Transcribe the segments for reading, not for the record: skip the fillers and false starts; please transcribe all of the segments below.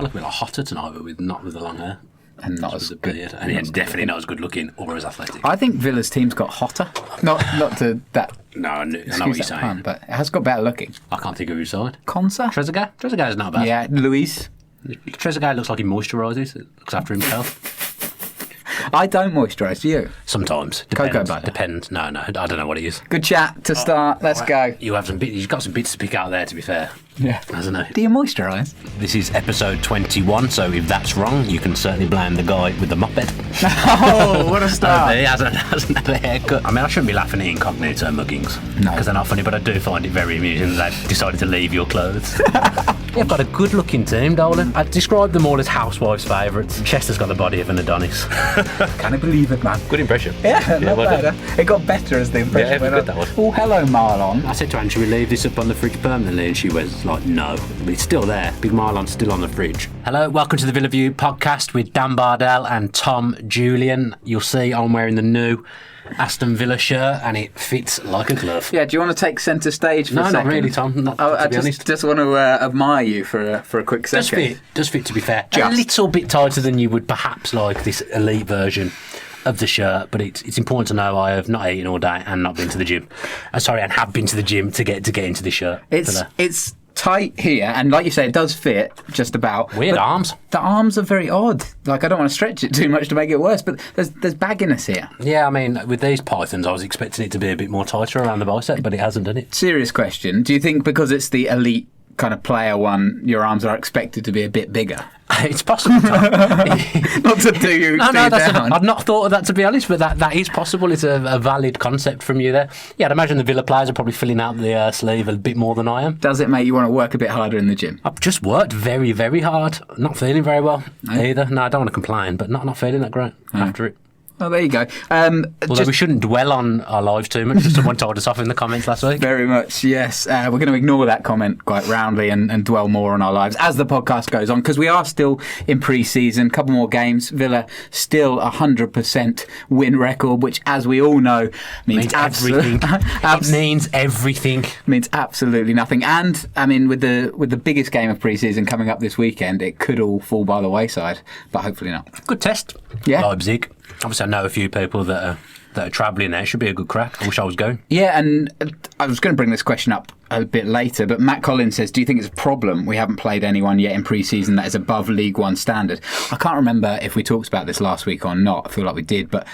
look a bit like Hotter tonight, but not with the long hair. And not as with good. a beard. And he's definitely not as good looking or as athletic. I think Villa's team's got hotter. Not to that. No, I know what you're saying. Pun, but it has got better looking. I can't think of whose side. Consa? Trezeguet's not bad. Yeah, Luis. Trezeguet looks like he moisturises. It looks after himself. I don't moisturise, do you? Sometimes. Cocoa butter. Depends. No, I don't know what it is. Good chat to start. Let's go. You've got some bits to pick out there, to be fair. Yeah. Hasn't it? Do you moisturise? This is episode 21, so if that's wrong, you can certainly blame the guy with the moped. Oh, what a start. He hasn't had a haircut. I mean, I shouldn't be laughing at incognito muggings. No. Because they're not funny, but I do find it very amusing that they've decided to leave your clothes. You've got a good-looking team, Dolan. I'd describe them all as housewives' favourites. Chester's got the body of an Adonis. Can I believe it, man? Good impression. Yeah, not well bad. It got better as the impression went good on. that was. Oh, hello, Marlon. I said to Anne, should we leave this up on the fridge permanently? And she was like, no. But it's still there. Big Marlon's still on the fridge. Hello, welcome to the Villa View podcast with Dan Bardell and Tom Julian. You'll see I'm wearing the new Aston Villa shirt and it fits like a glove. Yeah, do you want to take centre stage for a second? No, not really, Tom. I just want to admire you for a quick second. Does fit, to be fair. Just. A little bit tighter than you would perhaps like this elite version of the shirt, but it's important to know I have not eaten all day and not been to the gym. And have been to the gym to get into this shirt. It's tight here, and like you say, it does fit just about. Weird arms. The arms are very odd. Like, I don't want to stretch it too much to make it worse, but there's bagginess here. Yeah, I mean, with these pythons, I was expecting it to be a bit more tighter around the bicep, but it hasn't done it. Serious question. Do you think because it's the elite kind of player one, your arms are expected to be a bit bigger? It's possible. Not to do you down. I'd not thought of that, to be honest, but that is possible. It's a valid concept from you there. Yeah, I'd imagine the Villa players are probably filling out the sleeve a bit more than I am. Does it make you want to work a bit harder in the gym? I've just worked very, very hard. Not feeling very well either. No, I don't want to complain, but not feeling that great after it. Oh, there you go. Although we shouldn't dwell on our lives too much. Someone told us off in the comments last week. Very much, yes. We're going to ignore that comment quite roundly and dwell more on our lives as the podcast goes on, because we are still in pre-season. Couple more games. Villa still 100% win record, which, as we all know, means everything. It means everything. Means absolutely nothing. And I mean, with the biggest game of pre-season coming up this weekend, it could all fall by the wayside, but hopefully not. Good test. Yeah. Leipzig. Obviously, I know a few people that are travelling there. Should be a good crack. I wish I was going. Yeah, and I was going to bring this question up a bit later, but Matt Collins says, do you think it's a problem we haven't played anyone yet in pre-season that is above League One standard? I can't remember if we talked about this last week or not. I feel like we did, but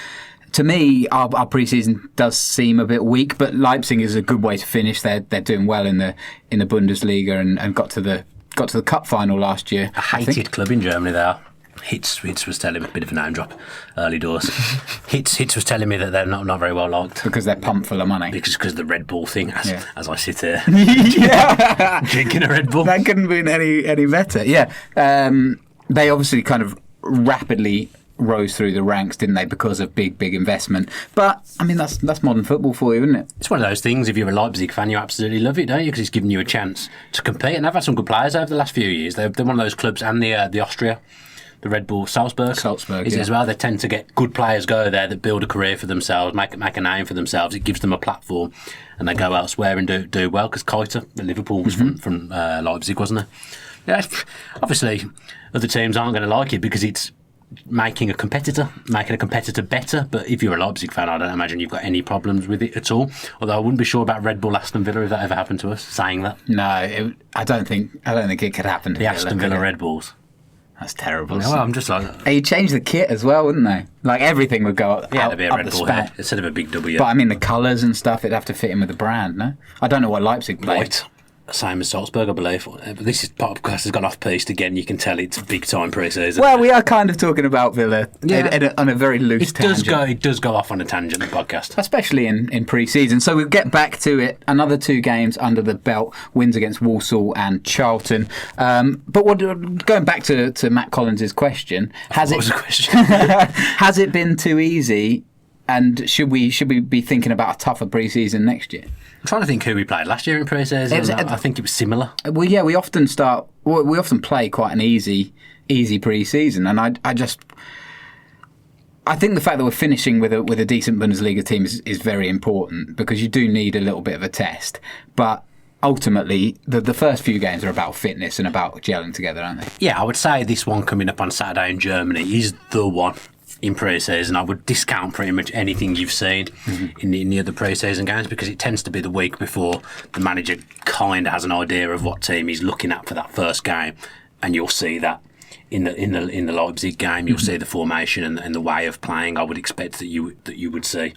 to me, our pre-season does seem a bit weak, but Leipzig is a good way to finish. They're doing well in the Bundesliga and got to the cup final last year. A hated club in Germany they are. Hitz was telling me, a bit of a name drop, early doors. Hitz was telling me that they're not very well liked. Because they're pumped full of money. Because of the Red Bull thing, as I sit here drinking a Red Bull. That couldn't have been any better. Yeah. They obviously kind of rapidly rose through the ranks, didn't they, because of big investment. But, I mean, that's modern football for you, isn't it? It's one of those things, if you're a Leipzig fan, you absolutely love it, don't you? Because it's given you a chance to compete. And they've had some good players over the last few years. They're one of those clubs, and the Austria, the Red Bull Salzburg is as well. They tend to get good players go there that build a career for themselves, make a name for themselves. It gives them a platform, and they go elsewhere and do well. Because Keita at Liverpool was from Leipzig, wasn't it? Yeah, obviously, other teams aren't going to like it because it's making a competitor better. But if you're a Leipzig fan, I don't imagine you've got any problems with it at all. Although I wouldn't be sure about Red Bull Aston Villa if that ever happened to us. Saying that, no, I don't think it could happen to the Aston Villa Red Bulls. That's terrible. Well, I'm just like... They changed the kit as well, wouldn't they? Like, everything would go up, there'd be a up Red the Bull span. here instead of a big W. But, I mean, the colours and stuff, it'd have to fit in with the brand, no? I don't know what Leipzig played. White. Same as Salzburg, I believe. But this podcast has gone off-piste again. You can tell it's big-time pre-season. Well, we are kind of talking about Villa on a very loose tangent. It does go off on a tangent, the podcast. Especially in pre-season. So we'll get back to it. Another 2 games under the belt. Wins against Walsall and Charlton. But going back to Matt Collins' question. What was the question? Has it been too easy? And should we be thinking about a tougher pre-season next year? I'm trying to think who we played last year in pre-season. I think it was similar. Well, yeah, we often play quite an easy pre-season, and I think the fact that we're finishing with a decent Bundesliga team is very important because you do need a little bit of a test. But ultimately, the first few games are about fitness and about gelling together, aren't they? Yeah, I would say this one coming up on Saturday in Germany is the one in pre-season. I would discount pretty much anything you've seen in the other pre-season games, because it tends to be the week before the manager kind of has an idea of what team he's looking at for that first game, and you'll see that in the Leipzig game. You'll see the formation and the way of playing. I would expect that you would see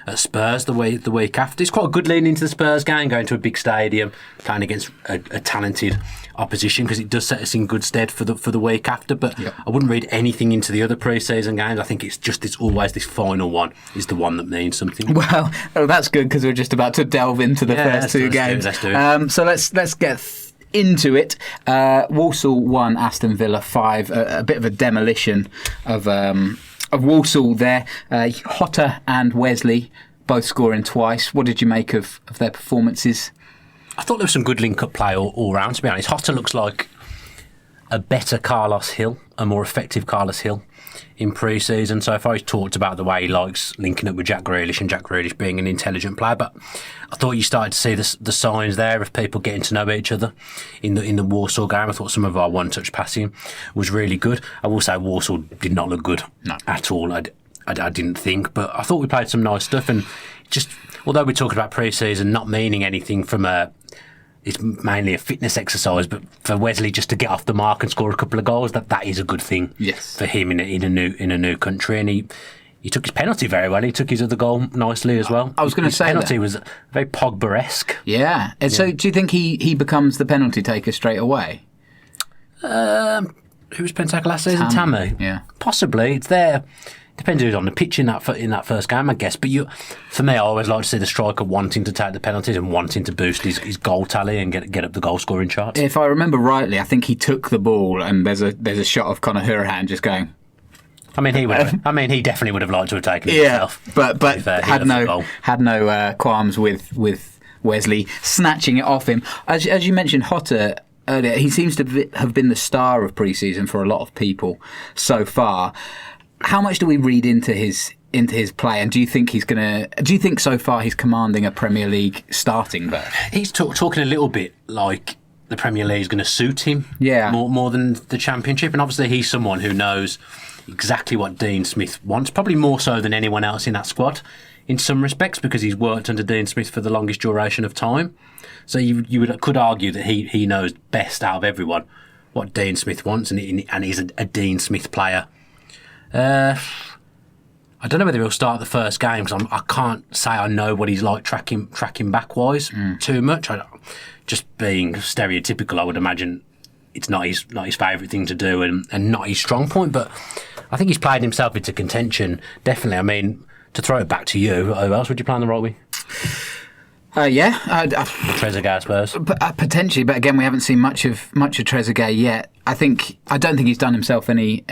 at Spurs the week after. It's quite a good lean into the Spurs game, going to a big stadium, playing against a talented opposition, because it does set us in good stead for the week after. But I wouldn't read anything into the other pre-season games. I think it's always this final one is the one that means something. Well, that's good, because we're just about to delve into the first two games. Let's do it. So let's get into it. Walsall 1, Aston Villa 5. A bit of a demolition of Walsall there. Hotter and Wesley both scoring twice. What did you make of their performances? I thought there was some good link-up play all round, to be honest. Hotter looks like a better Carlos Hill, a more effective Carlos Hill in pre-season so far. He's talked about the way he likes linking up with Jack Grealish, and Jack Grealish being an intelligent player, but I thought you started to see the signs there of people getting to know each other in the Walsall game. I thought some of our one-touch passing was really good. I will say Walsall did not look good at all. I didn't think, but I thought we played some nice stuff, and just although we're talking about pre-season not meaning anything from it's mainly a fitness exercise, but for Wesley just to get off the mark and score a couple of goals, that is a good thing. Yes. For him in a new country, and he took his penalty very well. He took his other goal nicely as well. I was going to say his penalty was very Pogba-esque. Yeah. And so do you think he becomes the penalty taker straight away? Who was penalty taker last season? Tammy. Yeah. Possibly. It's there. Depends who's on the pitch in that first game, I guess. But for me, I always like to see the striker wanting to take the penalties and wanting to boost his goal tally and get up the goal scoring charts. If I remember rightly, I think he took the ball, and there's a shot of Conor Hourihane just going. I mean, he definitely would have liked to have taken it himself. But had no qualms with Wesley snatching it off him. As you mentioned, Hotter earlier, he seems to have been the star of pre-season for a lot of people so far. How much do we read into his play, and do you think so far he's commanding a Premier League starting berth? He's talking a little bit like the Premier League is going to suit him, more than the Championship, and obviously he's someone who knows exactly what Dean Smith wants, probably more so than anyone else in that squad in some respects, because he's worked under Dean Smith for the longest duration of time. So you could argue that he knows best out of everyone what Dean Smith wants, and he's a Dean Smith player. I don't know whether he'll start the first game, because I can't say I know what he's like tracking back-wise too much. Just being stereotypical, I would imagine it's not his favourite thing to do and not his strong point, but I think he's played himself into contention, definitely. I mean, to throw it back to you, who else would you play on the right wing? Trezeguet, Spurs. Potentially, but again, we haven't seen much of Trezeguet yet. I don't think he's done himself any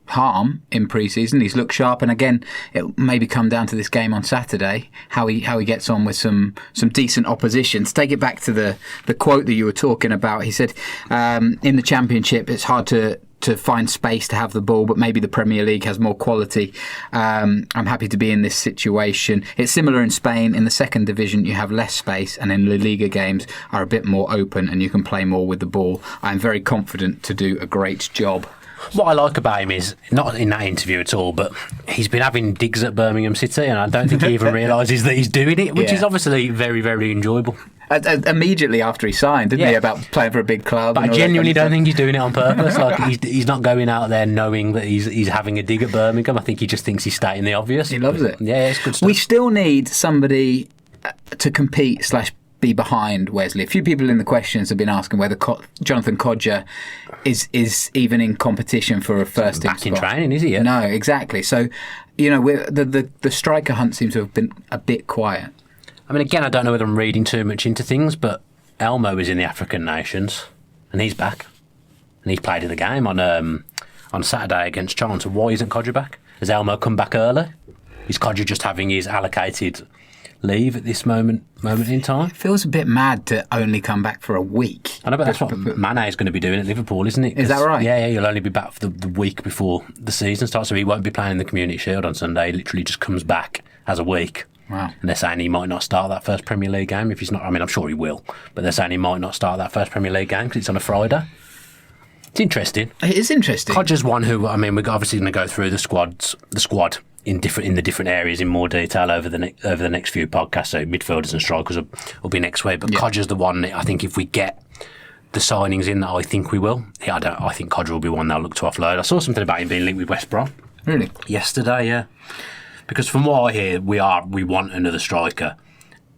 harm in pre-season. He's looked sharp, and again, it maybe come down to this game on Saturday, how he gets on with some decent opposition. To take it back to the quote that you were talking about, he said, in the Championship, it's hard to find space to have the ball, but maybe the Premier League has more quality. I'm happy to be in this situation. It's similar in Spain. In the second division, you have less space, and in La Liga games are a bit more open, and you can play more with the ball. I'm very confident to do a great job. What I like about him is, not in that interview at all, but he's been having digs at Birmingham City, and I don't think he even realises that he's doing it, which is obviously very, very enjoyable. Immediately after he signed, didn't he, about playing for a big club? But I genuinely don't think he's doing it on purpose. Like he's not going out there knowing that he's having a dig at Birmingham. I think he just thinks he's stating the obvious. He loves it. Yeah, it's good stuff. We still need somebody to compete / be behind Wesley. A few people in the questions have been asking whether Jonathan Kodjia is even in competition for a first team spot. Back in training, is he? Yeah? No, exactly. So, the striker hunt seems to have been a bit quiet. I mean, again, I don't know whether I'm reading too much into things, but Elmo is in the African nations, and he's back, and he's played in the game on Saturday against Charlton. So why isn't Kodjia back? Has Elmo come back early? Is Kodjia just having his allocated leave at this moment in time? It feels a bit mad to only come back for a week. I know, but that's what Mane is going to be doing at Liverpool, isn't it? Is that right? Yeah, he'll only be back for the week before the season starts, so he won't be playing in the Community Shield on Sunday. He literally just comes back, has a week, Wow. And they're saying he might not start that first Premier League game if he's not. I mean, I'm sure he will, but they're saying he might not start that first Premier League game because it's on a Friday. It's interesting. It is interesting. Codger's one who, I mean, we're obviously going to go through the squad in the different areas in more detail over the next few podcasts. So midfielders and strikers will be next week. But Codger's the one that I think if we get the signings in that I think we will, I think Codger will be one they'll look to offload. I saw something about him being linked with West Brom. Really? Yesterday, yeah. Because from what I hear, we want another striker.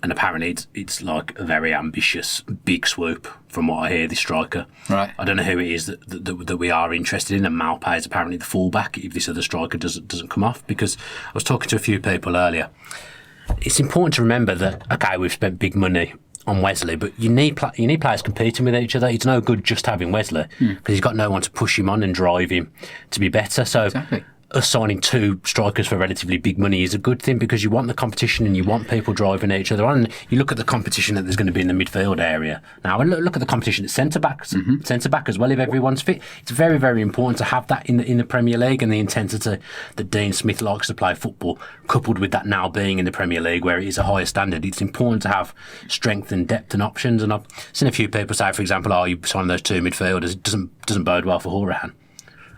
And apparently it's like a very ambitious, big swoop from what I hear, this striker. Right. I don't know who it is that we are interested in, and Malpay is apparently the fullback if this other striker doesn't come off. Because I was talking to a few people earlier. It's important to remember that, okay, we've spent big money on Wesley, but you need players competing with each other. It's no good just having Wesley because he's got no one to push him on and drive him to be better. So exactly. Us signing two strikers for relatively big money is a good thing because you want the competition and you want people driving each other on. And you look at the competition that there's going to be in the midfield area now, and look at the competition at centre back as well. If everyone's fit, it's very, very important to have that in the Premier League, and the intensity that Dean Smith likes to play football, coupled with that now being in the Premier League where it is a higher standard. It's important to have strength and depth and options. And I've seen a few people say, for example, you sign those two midfielders, it doesn't bode well for Horan.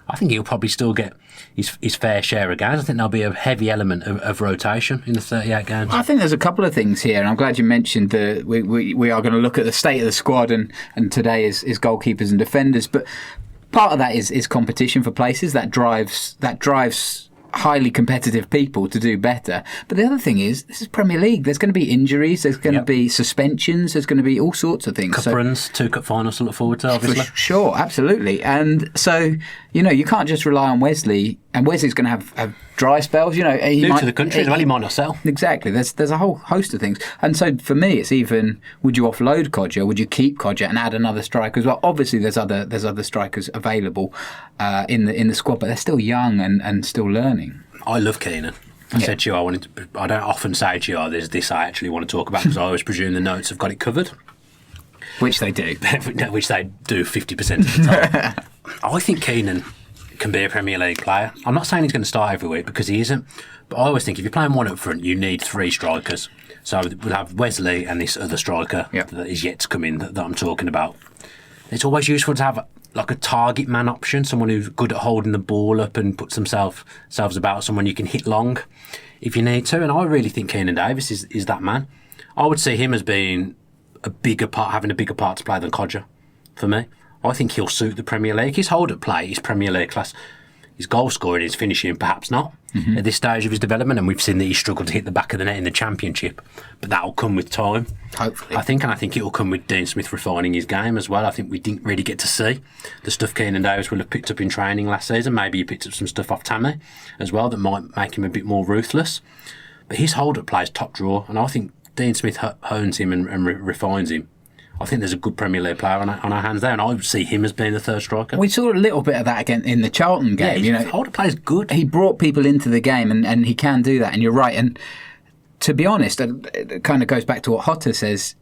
I think he'll probably still get his fair share of games. I think there'll be a heavy element of rotation in the 38 games. I think there's a couple of things here, and I'm glad you mentioned we are going to look at the state of the squad, and today is goalkeepers and defenders. But part of that is competition for places that drives highly competitive people to do better. But the other thing is, this is Premier League. There's going to be injuries, there's going to be suspensions, there's going to be all sorts of things. Cup runs, 2 cup finals to look forward to, obviously. For sure, absolutely. And so, you can't just rely on Wesley, and Wesley's going to have dry spells. He New to the country as well, he might not sell. Exactly. There's a whole host of things. And so for me, it's even, would you offload Codger? Would you keep Codger and add another striker as well? Obviously, there's other strikers available in the squad, but they're still young and still learning. I love Keenan. I said to you, I don't often say to you, there's this I actually want to talk about because I always presume the notes have got it covered. Which they do. Which they do 50% of the time. I think Keenan can be a Premier League player. I'm not saying he's going to start every week because he isn't, but I always think if you're playing one up front, you need 3 strikers. So we'll have Wesley and this other striker that is yet to come in that I'm talking about. It's always useful to have like a target man option, someone who's good at holding the ball up and puts themselves about, someone you can hit long if you need to. And I really think Keenan Davis is that man. I would see him as being having a bigger part to play than Codger for me. I think he'll suit the Premier League. His hold-up play, his Premier League class, his goal scoring, his finishing, perhaps not at this stage of his development. And we've seen that he struggled to hit the back of the net in the Championship, but that'll come with time. Hopefully, I think it'll come with Dean Smith refining his game as well. I think we didn't really get to see the stuff Keenan Davis will have picked up in training last season. Maybe he picked up some stuff off Tammy as well that might make him a bit more ruthless. But his hold-up play is top drawer, and I think Dean Smith hones him and refines him. I think there's a good Premier League player on our hands there, and I would see him as being the third striker. We saw a little bit of that again in the Charlton game. Yeah, hold-up play is good. He brought people into the game, and he can do that, and you're right. And to be honest, it kind of goes back to what Hotter says.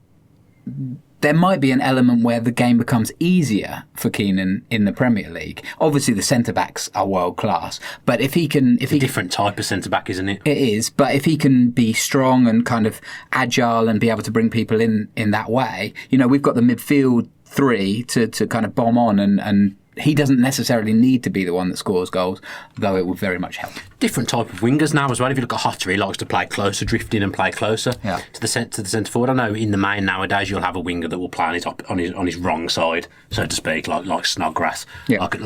There might be an element where the game becomes easier for Keenan in the Premier League. Obviously, the centre-backs are world-class, but if he can... It's a different type of centre-back, isn't it? It is, but if he can be strong and kind of agile and be able to bring people in that way, we've got the midfield 3 to kind of bomb on, and he doesn't necessarily need to be the one that scores goals, though it would very much help. Different type of wingers now as well. If you look at Hotter, he likes to play closer, drift in and play closer to the centre forward. I know in the main nowadays you'll have a winger that will play on his wrong side, so to speak, like Snodgrass, like a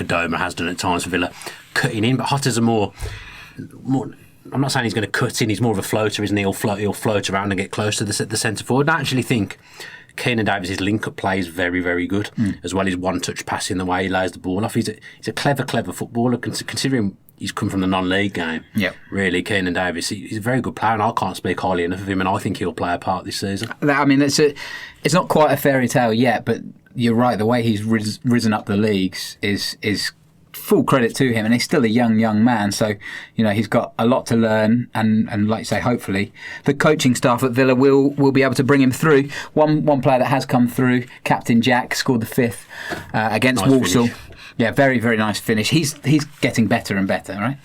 Doma has done at times for Villa, cutting in. But Hotter's a more. I'm not saying he's going to cut in. He's more of a floater, isn't he? He'll float around and get close to the centre forward. I actually think Keenan Davis' link-up play is very, very good, as well as one-touch passing, the way he lays the ball off. He's a clever footballer, considering he's come from the non-league game. Really, Keenan Davis, he's a very good player, and I can't speak highly enough of him, and I think he'll play a part this season. I mean, it's not quite a fairy tale yet, but you're right, the way he's risen up the leagues is full credit to him, and he's still a young man, so he's got a lot to learn, and like you say, hopefully the coaching staff at Villa will be able to bring him through. One player that has come through, Captain Jack, scored the 5th against Walsall. Yeah, very, very nice finish. He's getting better and better, right?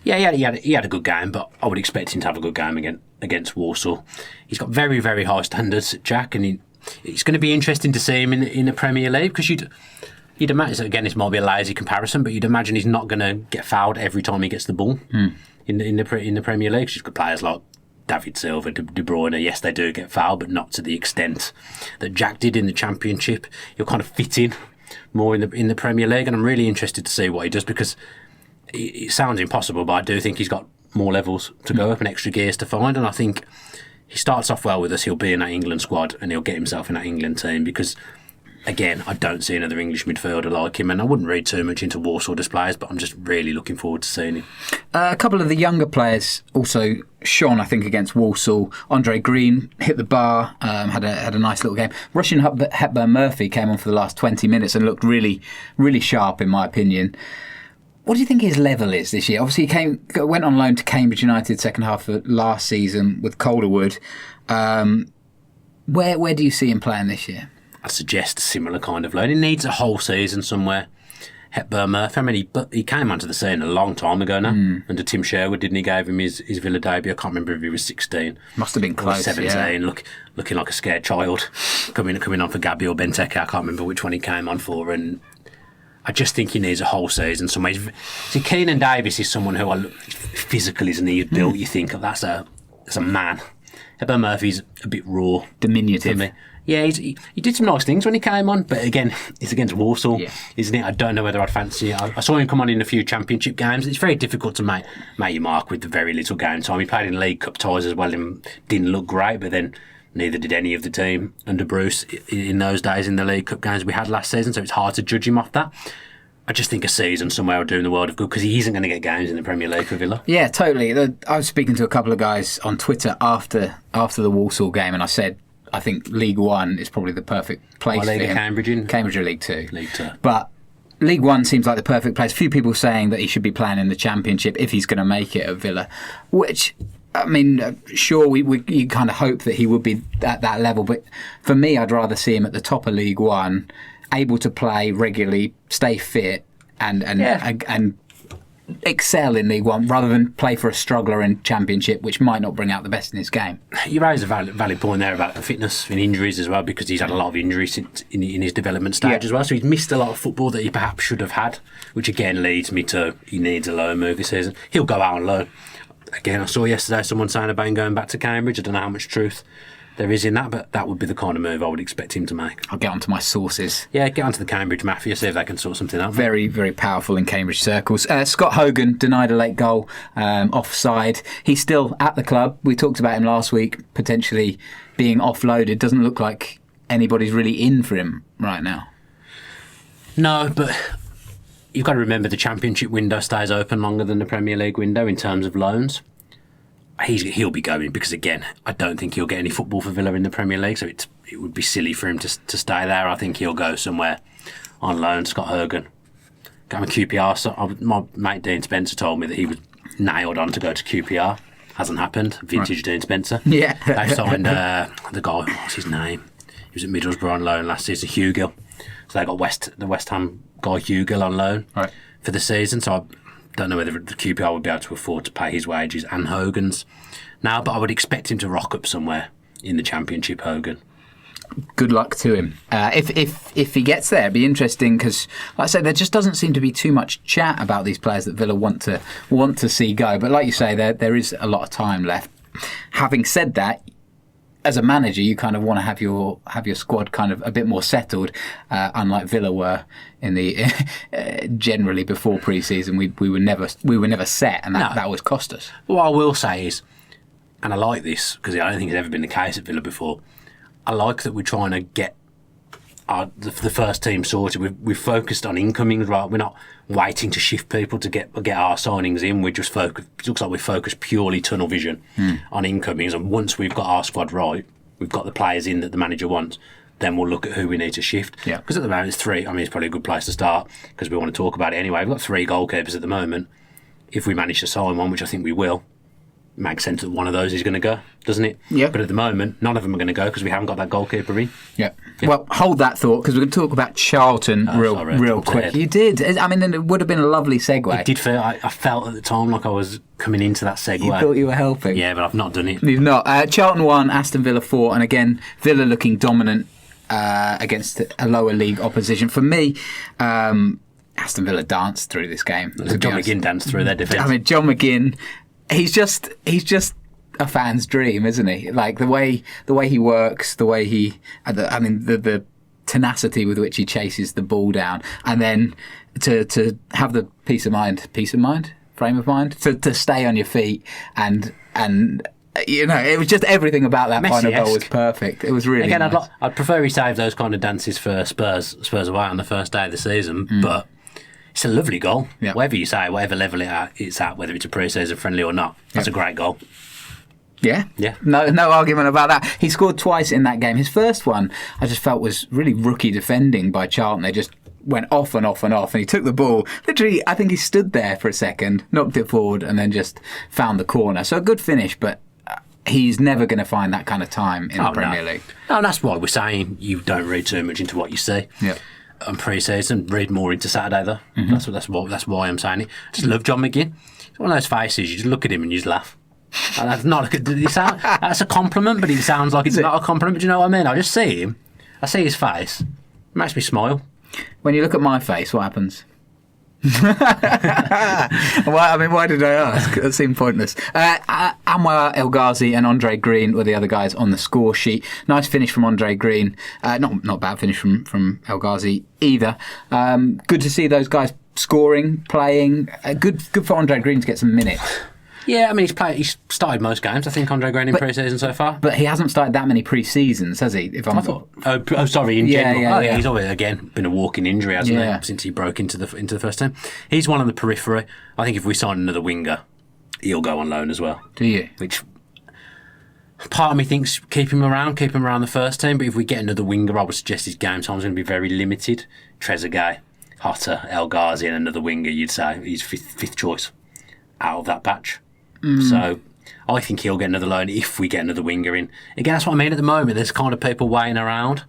Yeah, he had a good game, but I would expect him to have a good game against Walsall. He's got very, very high standards, Jack, and it's going to be interesting to see him in the Premier League, because you'd imagine, again, this might be a lazy comparison, but you'd imagine he's not going to get fouled every time he gets the ball in the Premier League. You've got players like David Silva, De Bruyne. Yes, they do get fouled, but not to the extent that Jack did in the Championship. He'll kind of fit in more in the Premier League, and I'm really interested to see what he does, because it sounds impossible, but I do think he's got more levels to go up and extra gears to find, and I think he starts off well with us. He'll be in that England squad and he'll get himself in that England team, because again, I don't see another English midfielder like him, and I wouldn't read too much into Walsall displays, but I'm just really looking forward to seeing him. A couple of the younger players also shone, I think, against Walsall. Andre Green hit the bar, had a nice little game. Russian Hepburn Murphy came on for the last 20 minutes and looked really, really sharp, in my opinion. What do you think his level is this year? Obviously, he went on loan to Cambridge United second half of last season with Calderwood. Where do you see him playing this year? I suggest a similar kind of loan. He needs a whole season somewhere. Hepburn Murphy, I mean, he came onto the scene a long time ago now. Under Tim Sherwood, didn't he? Gave him his Villa debut. I can't remember if he was 16. Must have been close, 17, yeah. Looking like a scared child. Coming on for Gabby or Benteke, I can't remember which one he came on for. And I just think he needs a whole season somewhere. See, Keenan Davis is someone who physical, isn't he? He's built, you think, that's a man. Hepburn Murphy's a bit raw. Diminutive. Yeah, he did some nice things when he came on, but again, it's against Walsall, isn't it? I don't know whether I'd fancy it. I saw him come on in a few Championship games. It's very difficult to make your mark with the very little game time. He played in League Cup ties as well and didn't look great, but then neither did any of the team under Bruce in those days in the League Cup games we had last season, so it's hard to judge him off that. I just think a season somewhere would do him the world of good, because he isn't going to get games in the Premier League for Villa. Yeah, totally. I was speaking to a couple of guys on Twitter after the Walsall game, and I said, I think League One is probably the perfect place for him. Cambridge in? Cambridge or League Two. League Two. But League One seems like the perfect place. A few people saying that he should be playing in the Championship if he's going to make it at Villa, which, I mean, sure, you kind of hope that he would be at that level, but for me, I'd rather see him at the top of League One, able to play regularly, stay fit, and excel in League One, rather than play for a struggler in Championship, which might not bring out the best in his game. You raise a valid point there about the fitness and injuries as well, because he's had a lot of injuries in his development stage as well, so he's missed a lot of football that he perhaps should have had, which again leads me to he needs a loan move this season. He'll go out on loan. Again, I saw yesterday someone saying about him going back to Cambridge. I don't know how much truth there is in that, but that would be the kind of move I would expect him to make. I'll get onto my sources. Yeah, get onto the Cambridge Mafia, see if they can sort something out. Very, very powerful in Cambridge circles. Scott Hogan denied a late goal, offside. He's still at the club. We talked about him last week, potentially being offloaded. Doesn't look like anybody's really in for him right now. No, but you've got to remember the Championship window stays open longer than the Premier League window in terms of loans. He'll be going, because again, I don't think he'll get any football for Villa in the Premier League, so it would be silly for him to stay there. I think he'll go somewhere on loan. Scott Hogan, going to QPR. So my mate Dean Spencer told me that he was nailed on to go to QPR. Hasn't happened. Vintage right. Dean Spencer. Yeah, they signed the guy. What's his name? He was at Middlesbrough on loan last season. Hugill. So they got the West Ham guy Hugill on loan for the season. So I don't know whether the QPR would be able to afford to pay his wages and Hogan's now, but I would expect him to rock up somewhere in the Championship, Hogan. Good luck to him. If he gets there, it'd be interesting, because, like I said, there just doesn't seem to be too much chat about these players that Villa want to see go. But like you say, there is a lot of time left. Having said that, as a manager, you kind of want to have your squad kind of a bit more settled, unlike Villa were in the generally before pre-season. We were never set, and that always cost us. What I will say is, and I like this because I don't think it's ever been the case at Villa before, I like that we're trying to get the first team sorted. We've focused on incomings, right? We're not waiting to shift people to get our signings in. We just focus. It looks like we focus purely tunnel vision on incomings. And once we've got our squad right, we've got the players in that the manager wants, then we'll look at who we need to shift. Yeah. Because at the moment it's three. I mean, it's probably a good place to start because we want to talk about it anyway. We've got 3 goalkeepers at the moment. If we manage to sign one, which I think we will, makes sense that one of those is going to go, doesn't it? Yeah. But at the moment, none of them are going to go because we haven't got that goalkeeper in. Yeah. Well, hold that thought because we're going to talk about Charlton real quick. You did. I mean, it would have been a lovely segue. It did feel. I felt at the time like I was coming into that segue. You thought you were helping. Yeah, but I've not done it. You've not. Charlton 1, Aston Villa 4, and again, Villa looking dominant against a lower league opposition. For me, Aston Villa danced through this game. John McGinn danced through their defence. I mean, John McGinn. He's just a fan's dream, isn't he? Like the way he works, the way the tenacity with which he chases the ball down, and then to have the frame of mind to stay on your feet and it was just everything about that final goal was perfect. It was really nice. I'd prefer he saved those kind of dances for Spurs away on the first day of the season, but. It's a lovely goal. Yeah. Whatever you say, whatever level it's at, whether it's a pre-season friendly or not, that's a great goal. Yeah? Yeah. No argument about that. He scored twice in that game. His first one, I just felt was really rookie defending by Charlton. They just went off and off and off, and he took the ball. Literally, I think he stood there for a second, knocked it forward, and then just found the corner. So a good finish, but he's never going to find that kind of time in the Premier League. No, that's why we're saying you don't read too much into what you see. Yeah. On pre-season, read more into Saturday though. Mm-hmm. That's why I'm saying it. I just love John McGinn. It's one of those faces you just look at him and you just laugh. And that's not that's a compliment, but it sounds like it's not a compliment. Do you know what I mean? I just see him, I see his face, it makes me smile. When you look at my face, what happens? Why did I ask? That seemed pointless. Anwar El Ghazi and Andre Green were the other guys on the score sheet. Nice finish from Andre Green. Not bad finish from El Ghazi either. Good to see those guys scoring, playing. Good for Andre Green to get some minutes. Yeah, I mean, he's started most games, I think, Andre Green in pre-season so far. But he hasn't started that many pre-seasons, has he? Sorry, in general. He's always, again, been a walking injury, hasn't he, since he broke into the first team. He's one on the periphery. I think if we sign another winger, he'll go on loan as well. Do you? Which, part of me thinks keep him around the first team, but if we get another winger, I would suggest his game time's going to be very limited. Trezeguet, Hotter, El Ghazi and another winger, you'd say he's fifth choice out of that batch. So I think he'll get another loan if we get another winger in. Again, that's what I mean at the moment. There's kind of people waiting around.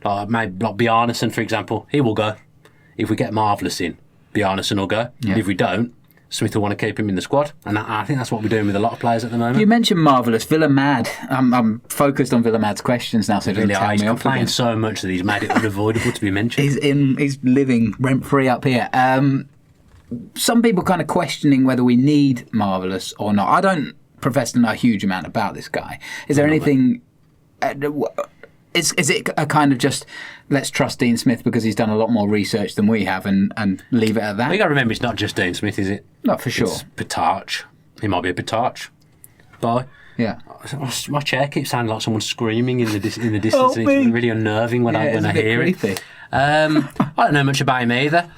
Like Bjarnason, for example. He will go. If we get Marvellous in, Bjarnason will go. Yeah. If we don't, Smith will want to keep him in the squad. And I think that's what we're doing with a lot of players at the moment. You mentioned Marvellous. Villa Mad. I'm focused on Villa Mad's questions now, so it doesn't tell me off. He's complaining so much that he's made it unavoidable to be mentioned. He's living rent-free up here. Some people kind of questioning whether we need Marvellous or not. I don't profess to know a huge amount about this guy. Is there anything... Is it a kind of just, let's trust Dean Smith because he's done a lot more research than we have and leave it at that? You got to remember, it's not just Dean Smith, is it? Not for sure. It's Pitarch. He might be a Pitarch boy. Yeah. My chair keeps sounding like someone screaming in the distance. And it's really unnerving when I hear it. I don't know much about him either.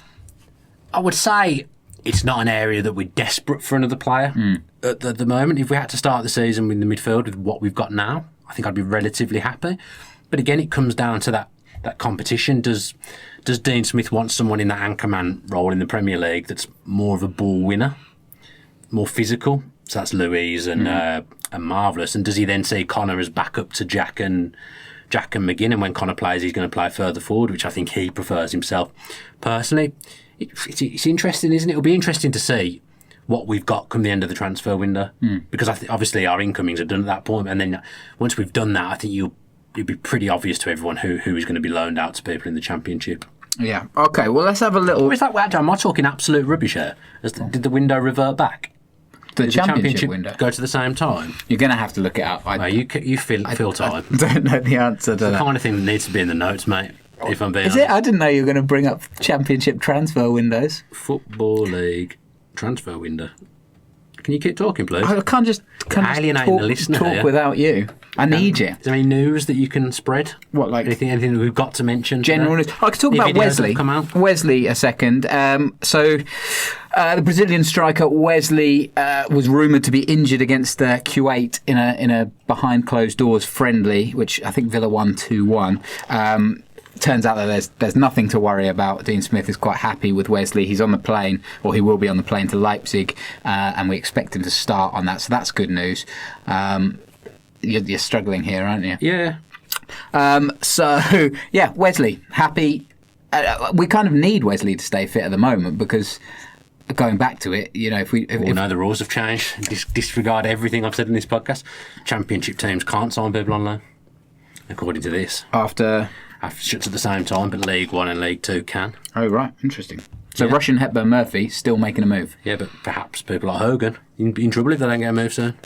I would say it's not an area that we're desperate for another player at the moment. If we had to start the season in the midfield with what we've got now, I think I'd be relatively happy. But again, it comes down to that competition. Does Dean Smith want someone in that anchorman role in the Premier League that's more of a ball winner, more physical? So that's Louise and Marvellous. And does he then see Connor as backup to Jack and McGinn? And when Connor plays, he's going to play further forward, which I think he prefers himself. Personally, it's interesting, isn't it? It'll be interesting to see what we've got come the end of the transfer window. Because obviously our incomings are done at that point. And then once we've done that, I think it'd be pretty obvious to everyone who is going to be loaned out to people in the Championship. Yeah. Okay, well, let's have a little... Is that am I talking absolute rubbish here? Did the window revert back? The championship window go to the same time? You're going to have to look it up. You fill time. I don't know the answer to that. The kind of thing that needs to be in the notes, mate. If I'm being honest. It? I didn't know you were going to bring up championship transfer windows. Football League transfer window. Can you keep talking, please? I can't just alienating the listener talk without you. I need you. Is there any news that you can spread? What, like anything that we've got to mention? General news. I could talk about Wesley. Wesley a second. The Brazilian striker Wesley was rumoured to be injured against Kuwait in a behind closed doors friendly, which I think Villa won 2-1. turns out that there's nothing to worry about. Dean Smith is quite happy with Wesley. He's on the plane, or he will be on the plane to Leipzig, and we expect him to start on that. So that's good news. You're struggling here, aren't you? Yeah. So yeah, Wesley happy. We kind of need Wesley to stay fit at the moment because. Going back to it, if we know the rules have changed. Disregard everything I've said in this podcast. Championship teams can't sign people on loan, according to this. After shuts at the same time, but League One and League Two can. Oh right, interesting. So Russian Hepburn Murphy still making a move. Yeah, but perhaps people like Hogan in trouble if they don't get a move soon.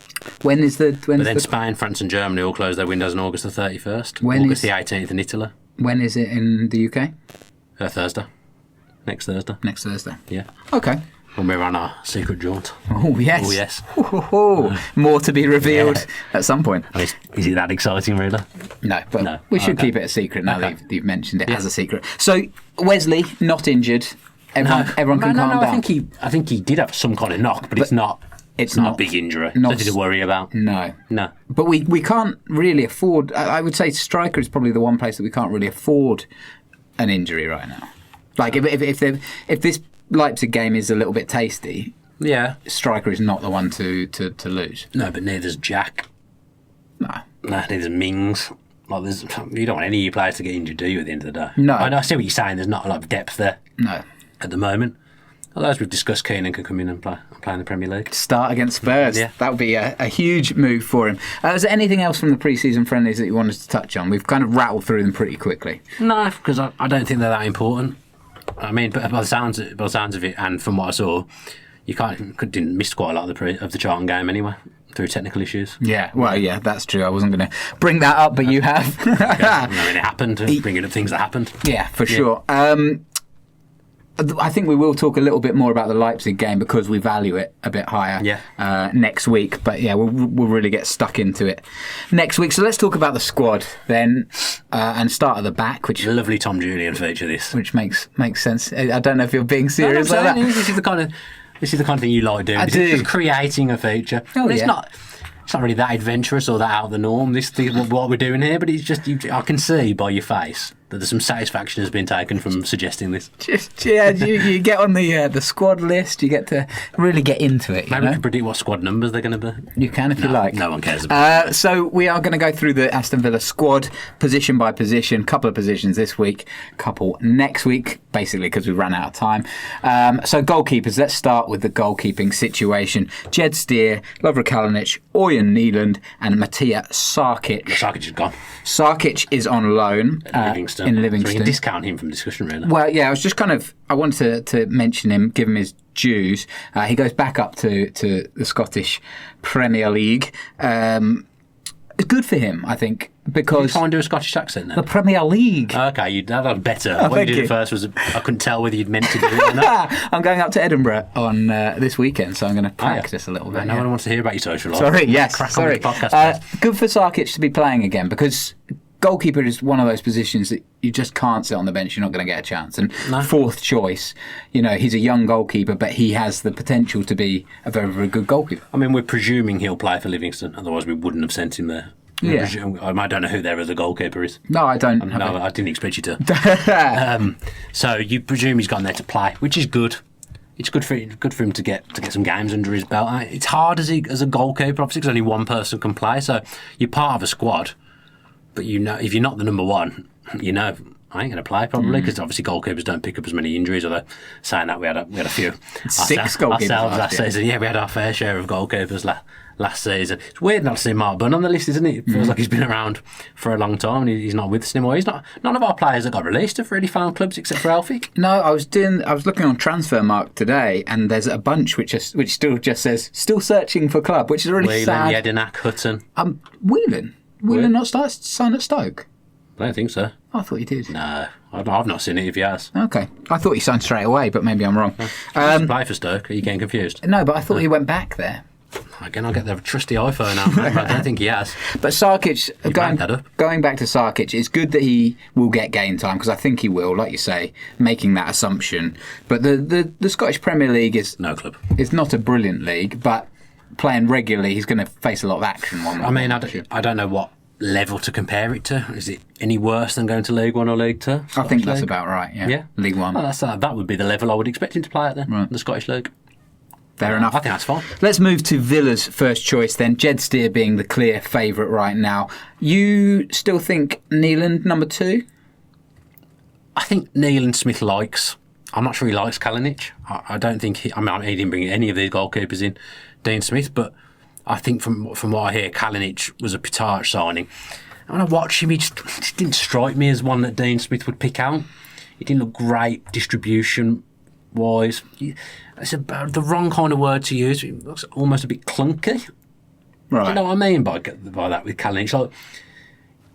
Spain, France, and Germany all close their windows on August the 31st. When August the 18th in Italy. When is it in the UK? Thursday. Next Thursday. Next Thursday. Yeah. Okay. When we're on our secret jaunt. Oh, yes. Oh, yes. More to be revealed at some point. I mean, is it that exciting, really? No, but we should keep it a secret now that you've mentioned it as a secret. So, Wesley, not injured. Everyone can calm down. I think he did have some kind of knock, but it's not a big injury. Nothing to worry about. No. But we can't really afford... I would say striker is probably the one place that we can't really afford an injury right now. Like, if this Leipzig game is a little bit tasty, striker is not the one to lose. No, but neither's Jack. No, neither's Mings. Like, you don't want any of your players to get injured, do you, at the end of the day? No. I see what you're saying. There's not a lot of depth there. No. At the moment. Although, as we've discussed, Keenan can come in and play in the Premier League. Start against Spurs. Yeah. That would be a huge move for him. Is there anything else from the pre-season friendlies that you wanted to touch on? We've kind of rattled through them pretty quickly. No, because I don't think they're that important. I mean, but by the sounds of it, and from what I saw, you didn't miss quite a lot of the Charlton game anyway through technical issues. Yeah, well, yeah, that's true. I wasn't going to bring that up, but you have. I mean, it happened. Bringing up things that happened. Yeah, for sure. I think we will talk a little bit more about the Leipzig game because we value it a bit higher next week. But yeah, we'll really get stuck into it next week. So let's talk about the squad then and start at the back. Which lovely Tom Julian feature this. Which makes sense. I don't know if you're being serious like that. This is the kind of thing you like doing. It's just creating a feature. It's not really that adventurous or that out of the norm. This what we're doing here, but it's just I can see by your face that there's some satisfaction has been taken from suggesting this. You get on the squad list. You get to really get into it. Maybe we can predict what squad numbers they're going to be. You can if you like. No one cares about it. So we are going to go through the Aston Villa squad position by position. Couple of positions this week, couple next week, basically because we ran out of time. So goalkeepers. Let's start with the goalkeeping situation. Jed Steer, Lovre Kalinic, Oyen Neeland, and Matija Sarkic. Sarkic is gone. Sarkic is on loan in Livingston. So we can discount him from discussion, really. Well, yeah, I wanted to mention him, give him his dues. He goes back up to the Scottish Premier League. It's good for him, I think, because... You try and do a Scottish accent then? The Premier League. Okay, that was better. What you did first was, I couldn't tell whether you'd meant to do it or not. I'm going up to Edinburgh on this weekend, so I'm going to practice a little bit. No one wants to hear about your social life. Sorry, yes. Sorry. Good for Sarkic to be playing again, because goalkeeper is one of those positions that you just can't sit on the bench. You're not going to get a chance. And fourth choice, he's a young goalkeeper, but he has the potential to be a very, very good goalkeeper. I mean, we're presuming he'll play for Livingston, otherwise we wouldn't have sent him there. Yeah. I don't know who their other goalkeeper is. No, I don't. I didn't expect you to. So you presume he's gone there to play, which is good. It's good for him to get some games under his belt. It's hard as a goalkeeper, obviously, because only one person can play. So you're part of a squad, but if you're not the number one, I ain't going to play probably because obviously goalkeepers don't pick up as many injuries. Although saying that we had a few 6 goalkeepers last season. Yeah, we had our fair share of goalkeepers last season. It's weird not to see Mark Bunn on the list, isn't it? It feels like he's been around for a long time and he's not with us anymore. None of our players that got released have really found clubs except for Alfie. No, I was looking on Transfermarkt today and there's a bunch which still just says still searching for club, which is really Whelan, sad. Jedinak, Hutton. Whelan not signed at Stoke? I don't think so. I thought he did. No, I've not seen it if he has. Okay. I thought he signed straight away, but maybe I'm wrong. He doesn't play for Stoke. Are you getting confused? No, but I thought he went back there. Again, I'll get the trusty iPhone out, but I don't think he has. But Sarkic, going back to Sarkic, it's good that he will get game time, because I think he will, like you say, making that assumption. But the Scottish Premier League is... No club. It's not a brilliant league, but playing regularly, he's going to face a lot of action. I don't know what level to compare it to? Is it any worse than going to League One or League Two? I think that's about right, yeah. League One. Well, that would be the level I would expect him to play at then, right. The Scottish League. Fair enough. I think that's fine. Let's move to Villa's first choice then. Jed Steer being the clear favourite right now. You still think Neeland number 2? I think Neeland Smith likes. I'm not sure he likes Kalinic. I don't think he didn't bring any of these goalkeepers in, Dean Smith, but I think from what I hear, Kalinic was a Pitarch signing. And when I watched him, he just didn't strike me as one that Dean Smith would pick out. He didn't look great distribution-wise. It's the wrong kind of word to use. It looks almost a bit clunky. Right. You know what I mean by that with Kalinic? Like,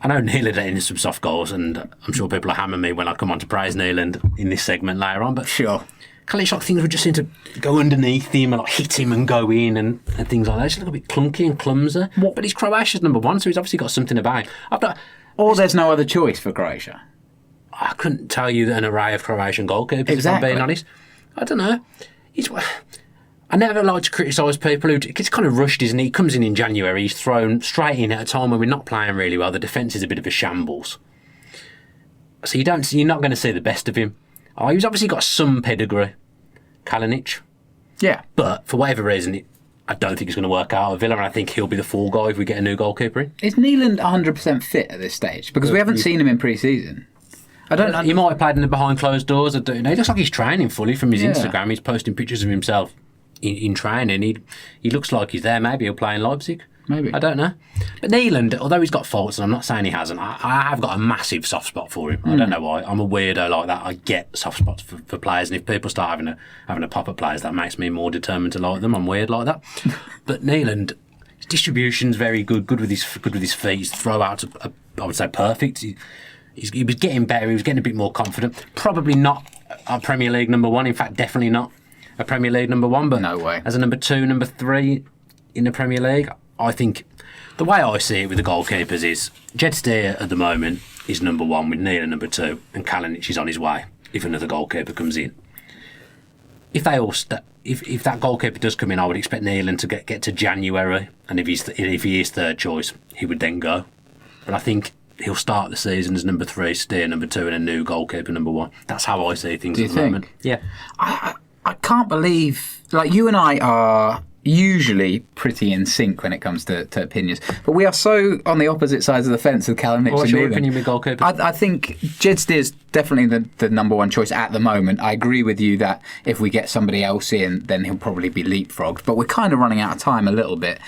I know Neeland in some soft goals, and I'm sure people will hammer me when I come on to praise Neeland in this segment later on. But sure, Kalinic, like, things would just seem to go underneath him and like hit him and go in and things like that. It's a little bit clunky and clumsy. But he's Croatia's number 1, so he's obviously got something about him. Or there's no other choice for Croatia. I couldn't tell you an array of Croatian goalkeepers, if I'm being honest. I don't know. I never like to criticise people who... It's kind of rushed, isn't he? He comes in January, he's thrown straight in at a time when we're not playing really well. The defence is a bit of a shambles. So you're not going to see the best of him. He's obviously got some pedigree, Kalinic. Yeah. But for whatever reason, I don't think it's going to work out at Villa, and I think he'll be the fall guy if we get a new goalkeeper in. Is Neeland 100% fit at this stage? Because we haven't seen him in pre-season. I don't know. He might have played in the behind closed doors. He looks like he's training fully from his Instagram. He's posting pictures of himself in training. He looks like he's there. Maybe he'll play in Leipzig. Maybe. I don't know. But Neeland, although he's got faults, and I'm not saying he hasn't, I have got a massive soft spot for him. I don't know why. I'm a weirdo like that. I get soft spots for players, and if people start having a pop at players, that makes me more determined to like them. I'm weird like that. But Neeland, his distribution's very good. Good with his feet. His throw outs are, I would say, perfect. He was getting better. He was getting a bit more confident. Probably not a Premier League number 1. In fact, definitely not a Premier League number 1. But no way. As a number 2, number 3 in the Premier League, I think the way I see it with the goalkeepers is Jed Steer at the moment is number 1 with Neil number 2, and Kalinic is on his way if another goalkeeper comes in. If that goalkeeper does come in, I would expect Neeland to get to January, and if he is third choice, he would then go. But I think he'll start the season as number 3, Steer number 2, and a new goalkeeper number 1. That's how I see things at the moment. Yeah. I can't believe, like, you and I are usually pretty in sync when it comes to opinions, but we are so on the opposite sides of the fence with Kalinic. What's your opinion with goalkeepers? I think Jed Steer's definitely the number 1 choice at the moment. I agree with you that if we get somebody else in, then he'll probably be leapfrogged, but we're kind of running out of time a little bit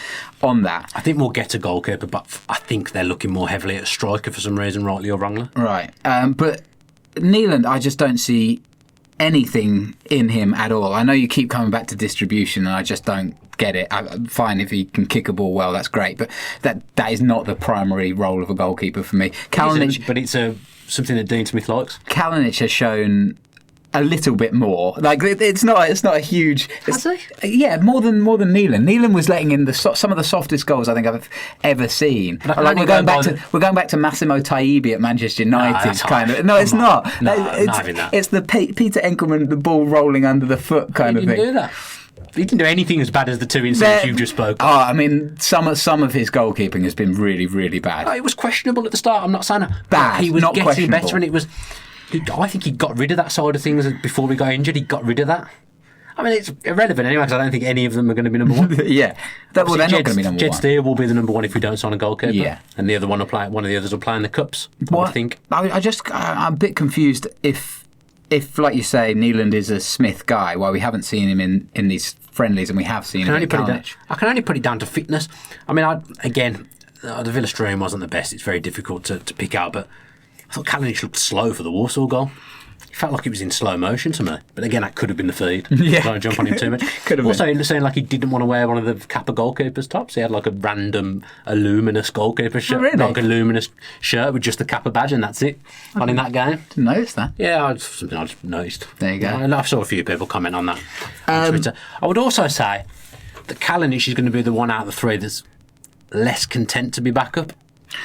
on that. I think we'll get a goalkeeper, but I think they're looking more heavily at a striker for some reason, rightly or wrongly. Right. But Neeland, I just don't see anything in him at all. I know you keep coming back to distribution, and I just don't get it. I'm fine if he can kick a ball well, that's great, but that is not the primary role of a goalkeeper for me. Kalinic, but it's something that Dean Smith likes. Kalinic has shown a little bit more. Like, it's not a huge. Has he? Yeah, more than Neeland. Neeland was letting in some of the softest goals I think I've ever seen. Like, we're going back to Massimo Taibbi at Manchester United, kind of. No, it's not. It's the Peter Enkelman, the ball rolling under the foot kind of thing. He didn't do that. He didn't do anything as bad as the 2 incidents you've just spoken. I mean, some of his goalkeeping has been really, really bad. It was questionable at the start. I'm not saying bad. He was not getting better, and it was. I think he got rid of that side of things before we got injured. He got rid of that. I mean, it's irrelevant anyway, because I don't think any of them are going to be number 1. Yeah, they're not going to be number 1. Jed Steer will be the number 1 if we don't sign a goalkeeper. Yeah, and the other one of the others will play in the cups. I think. I'm a bit confused if, like you say, Neeland is a Smith guy. Well, we haven't seen him in these friendlies, and we have seen him in Kalinic. I can only put it down to fitness. I mean, the Villa stream wasn't the best. It's very difficult to pick out, but I thought Kalinic looked slow for the Warsaw goal. It felt like it was in slow motion to me. But again, that could have been the feed. Yeah. Don't jump on him too much. Could have also, been. It was saying like he didn't want to wear one of the Kappa goalkeepers' tops. He had like a random, luminous goalkeeper shirt. Oh, really? Like a luminous shirt with just the Kappa badge, and that's it. On in that game. Didn't notice that. Yeah, something I just noticed. There you go. I saw a few people comment on that on Twitter. I would also say that Kalinic is going to be the one out of the 3 that's less content to be back up.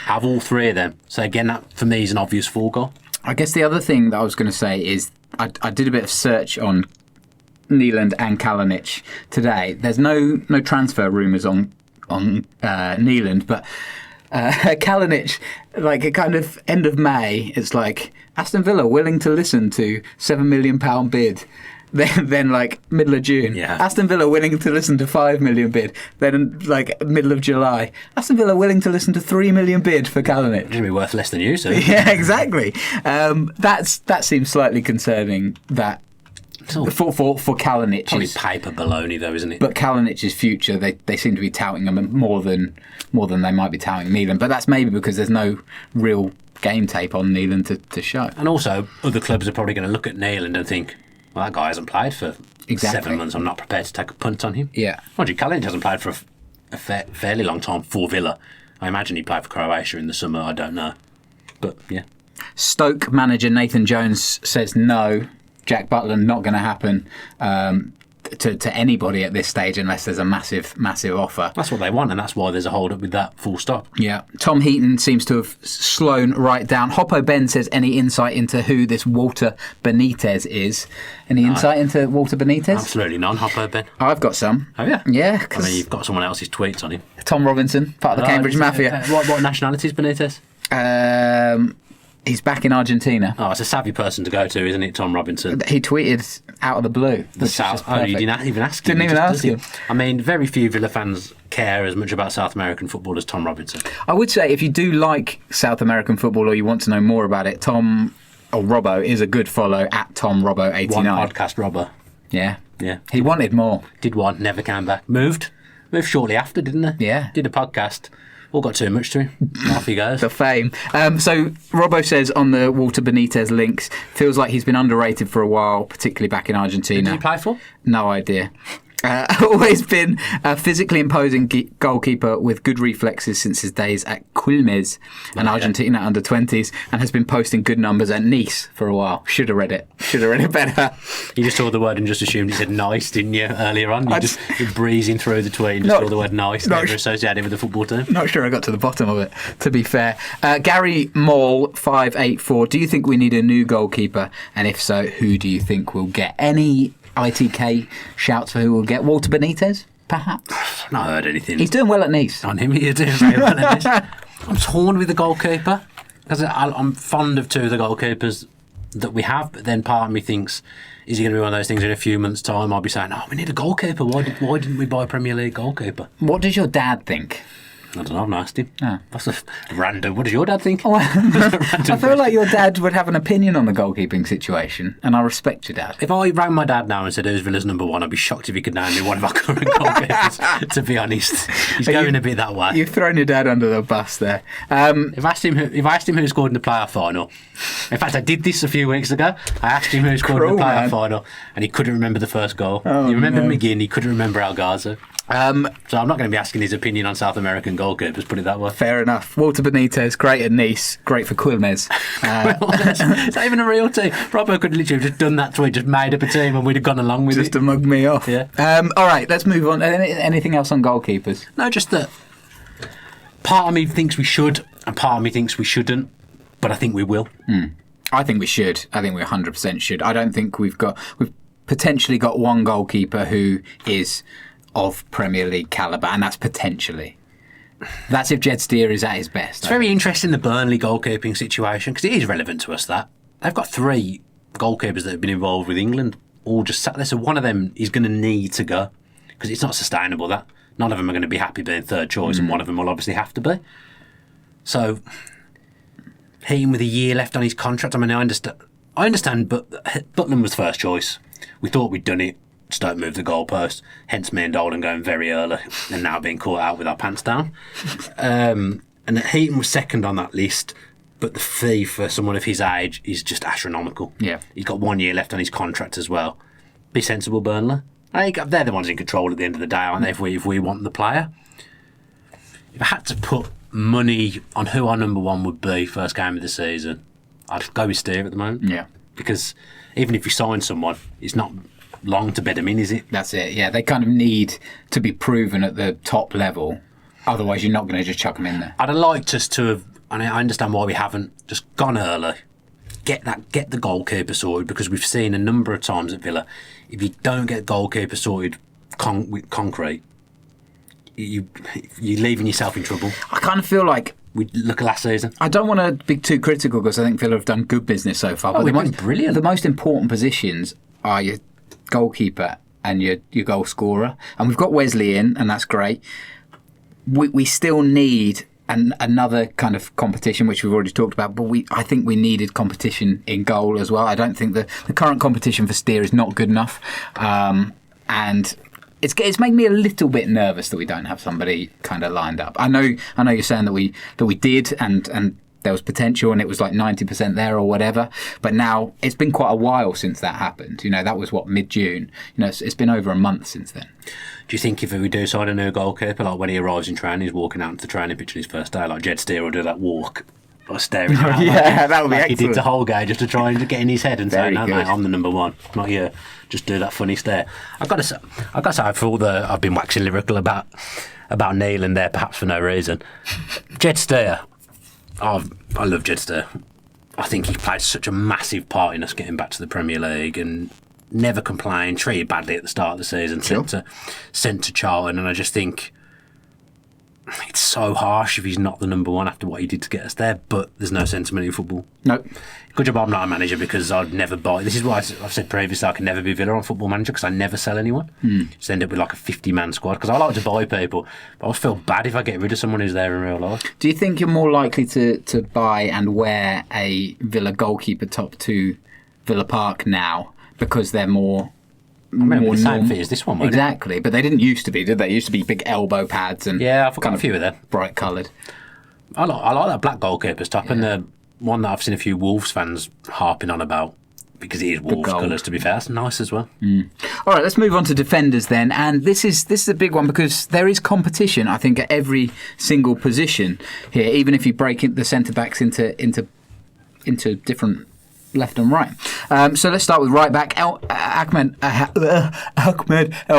Out of all 3 of them. So again, that for me is an obvious fall goal. I guess the other thing that I was going to say is I did a bit of search on Neeland and Kalinic today. There's no transfer rumours on Neeland, but Kalinic, like a kind of end of May, it's like Aston Villa willing to listen to £7 million bid. Then like middle of June, Aston Villa willing to listen to £5 million bid. Then like middle of July, Aston Villa willing to listen to £3 million bid for Kalinic. It's going to be worth less than you, so. Yeah, exactly. That seems slightly concerning. That for Kalinic, probably paper baloney though, isn't it? But Kalinic's future, they seem to be touting him more than they might be touting Neelan. But that's maybe because there's no real game tape on Neelan to show. And also, other clubs are probably going to look at Neelan and think, well, that guy hasn't played for 7 months. I'm not prepared to take a punt on him. Yeah. Mind you, Kalinic hasn't played for a fairly long time for Villa. I imagine he played for Croatia in the summer. I don't know. But, yeah. Stoke manager Nathan Jones says no. Jack Butland not going to happen to anybody at this stage unless there's a massive offer. That's what they want, and that's why there's a hold up with that full stop. Yeah. Tom Heaton seems to have slowed right down. Hoppo Ben says, any insight into who this Walter Benitez is? Any insight into Walter Benitez? Absolutely none, Hoppo Ben. I've got some. Have you? Yeah. I mean, you've got someone else's tweets on him. Tom Robinson, part of the Cambridge Mafia. What nationality is Benitez? He's back in Argentina. Oh, it's a savvy person to go to, isn't it, Tom Robinson? He tweeted out of the blue. The South. Oh, you didn't even ask him. Didn't even ask him. I mean, very few Villa fans care as much about South American football as Tom Robinson. I would say if you do like South American football or you want to know more about it, Tom or Robbo is a good follow at Tom Robbo89. One podcast Robbo. Yeah. Yeah. He wanted more. Did one, never came back. Moved shortly after, didn't he? Yeah. Did a podcast. All got too much to him. Off he goes. The fame. So Robbo says on the Walter Benitez links, feels like he's been underrated for a while, particularly back in Argentina. Who did he play for? No idea. Always been a physically imposing goalkeeper with good reflexes since his days at Quilmes and Argentina under 20s, and has been posting good numbers at Nice for a while. Should have read it better. You just saw the word and just assumed it said nice, didn't you, earlier on? You're breezing through the tweet and just saw the word nice, never associated with the football team. Not sure I got to the bottom of it, to be fair. Gary Mall 584, do you think we need a new goalkeeper? And if so, who do you think will get? Any ITK shouts for who will get? Walter Benitez, perhaps? I've not heard anything. He's doing well at Nice. On him, he's doing very well at Nice. I'm torn with the goalkeeper because I'm fond of two of the goalkeepers that we have, but then part of me thinks, is he going to be one of those things in a few months' time? I'll be saying, oh, we need a goalkeeper. Why didn't we buy a Premier League goalkeeper? What does your dad think? I don't know, I've not asked him. Oh. That's a random. What does your dad think? I feel like your dad would have an opinion on the goalkeeping situation, and I respect your dad. If I rang my dad now and said, who's Villa's number one, I'd be shocked if he could name me one of our current goalkeepers, to be honest. He's going a bit that way. You've thrown your dad under the bus there. If I asked him who scored in the playoff final, in fact, I did this a few weeks ago. I asked him who scored in the playoff final, and he couldn't remember the first goal. He remembered McGinn, he couldn't remember Algarzo. So I'm not going to be asking his opinion on South American goalkeepers, put it that way. Fair enough. Walter Benitez, great at Nice, great for Quilmes. It's not even a real team. Robbo could literally have just done that tweet, just made up a team and we'd have gone along with it. Just to mug me off. Yeah. All right, let's move on. Anything else on goalkeepers? No, just that part of me thinks we should and part of me thinks we shouldn't, but I think we will. I think we should. I think we 100% should. I don't think we've potentially got one goalkeeper who is of Premier League calibre, and that's potentially. That's if Jed Steer is at his best. It's very interesting, the Burnley goalkeeping situation, because it is relevant to us that. They've got 3 goalkeepers that have been involved with England, all just sat there, so one of them is going to need to go, because it's not sustainable that. None of them are going to be happy being third choice, and one of them will obviously have to be. So, him with a year left on his contract, I mean, I understand, but Butland was first choice. We thought we'd done it. Stoke moved the goalpost, hence me and Dolan going very early and now being caught out with our pants down. And Heaton was second on that list, but the fee for someone of his age is just astronomical. Yeah. He's got 1 year left on his contract as well. Be sensible, Burnley. They're the ones in control at the end of the day, aren't they, if we want the player? If I had to put money on who our number one would be first game of the season, I'd go with Steve at the moment. Yeah. Because even if you sign someone, it's not long to bed them in, is it? That's it, yeah. They kind of need to be proven at the top level. Otherwise, you're not going to just chuck them in there. I'd have liked us to have, and I understand why we haven't, just gone early. Get the goalkeeper sorted, because we've seen a number of times at Villa, if you don't get goalkeeper sorted with concrete, you're leaving yourself in trouble. I kind of feel like we look at last season. I don't want to be too critical because I think Villa have done good business so far. But we've been brilliant. The most important positions are your goalkeeper and your goal scorer. And we've got Wesley in, and that's great. We still need another kind of competition, which we've already talked about, but I think we needed competition in goal as well. I don't think the current competition for Steer is not good enough. And it's made me a little bit nervous that we don't have somebody kind of lined up. I know you're saying that we did, and there was potential, and it was like 90% there or whatever. But now it's been quite a while since that happened. That was mid-June. It's been over a month since then. Do you think if we do sign a new goalkeeper, like when he arrives in training, he's walking out into the training pitch on his first day, like Jed Steer will do that walk, like staring at him, that would be like excellent. He did the whole game just to try and get in his head and say, Very "No, good. mate, I'm the number one, not you." Just do that funny stare. I've got to say, for all I've been waxing lyrical about Neil and there, perhaps for no reason. Jed Steer, I love Jed Steer. I think he played such a massive part in us getting back to the Premier League and never complained, treated badly at the start of the season, sent to Charlton, and I just think it's so harsh if he's not the number one after what he did to get us there, but there's no sentiment in football. No. Good job I'm not a manager, because I'd never buy. This is why I've said previously I can never be Villa on Football Manager, because I never sell anyone. Just end up with like a 50-man squad, because I like to buy people, but I always feel bad if I get rid of someone who's there in real life. Do you think you're more likely to buy and wear a Villa goalkeeper top to Villa Park now because they're more the same fit as this one, wasn't exactly, but they didn't used to be, did they? It used to be big elbow pads and I've got a few of them, bright coloured. I like that black goalkeeper's top, and the one that I've seen a few Wolves fans harping on about, because it is Wolves colours, to be fair. It's nice as well. All right, let's move on to defenders then, and this is a big one because there is competition, I think, at every single position here, even if you break the centre backs into different left and right. So let's start with right back. Ahmed El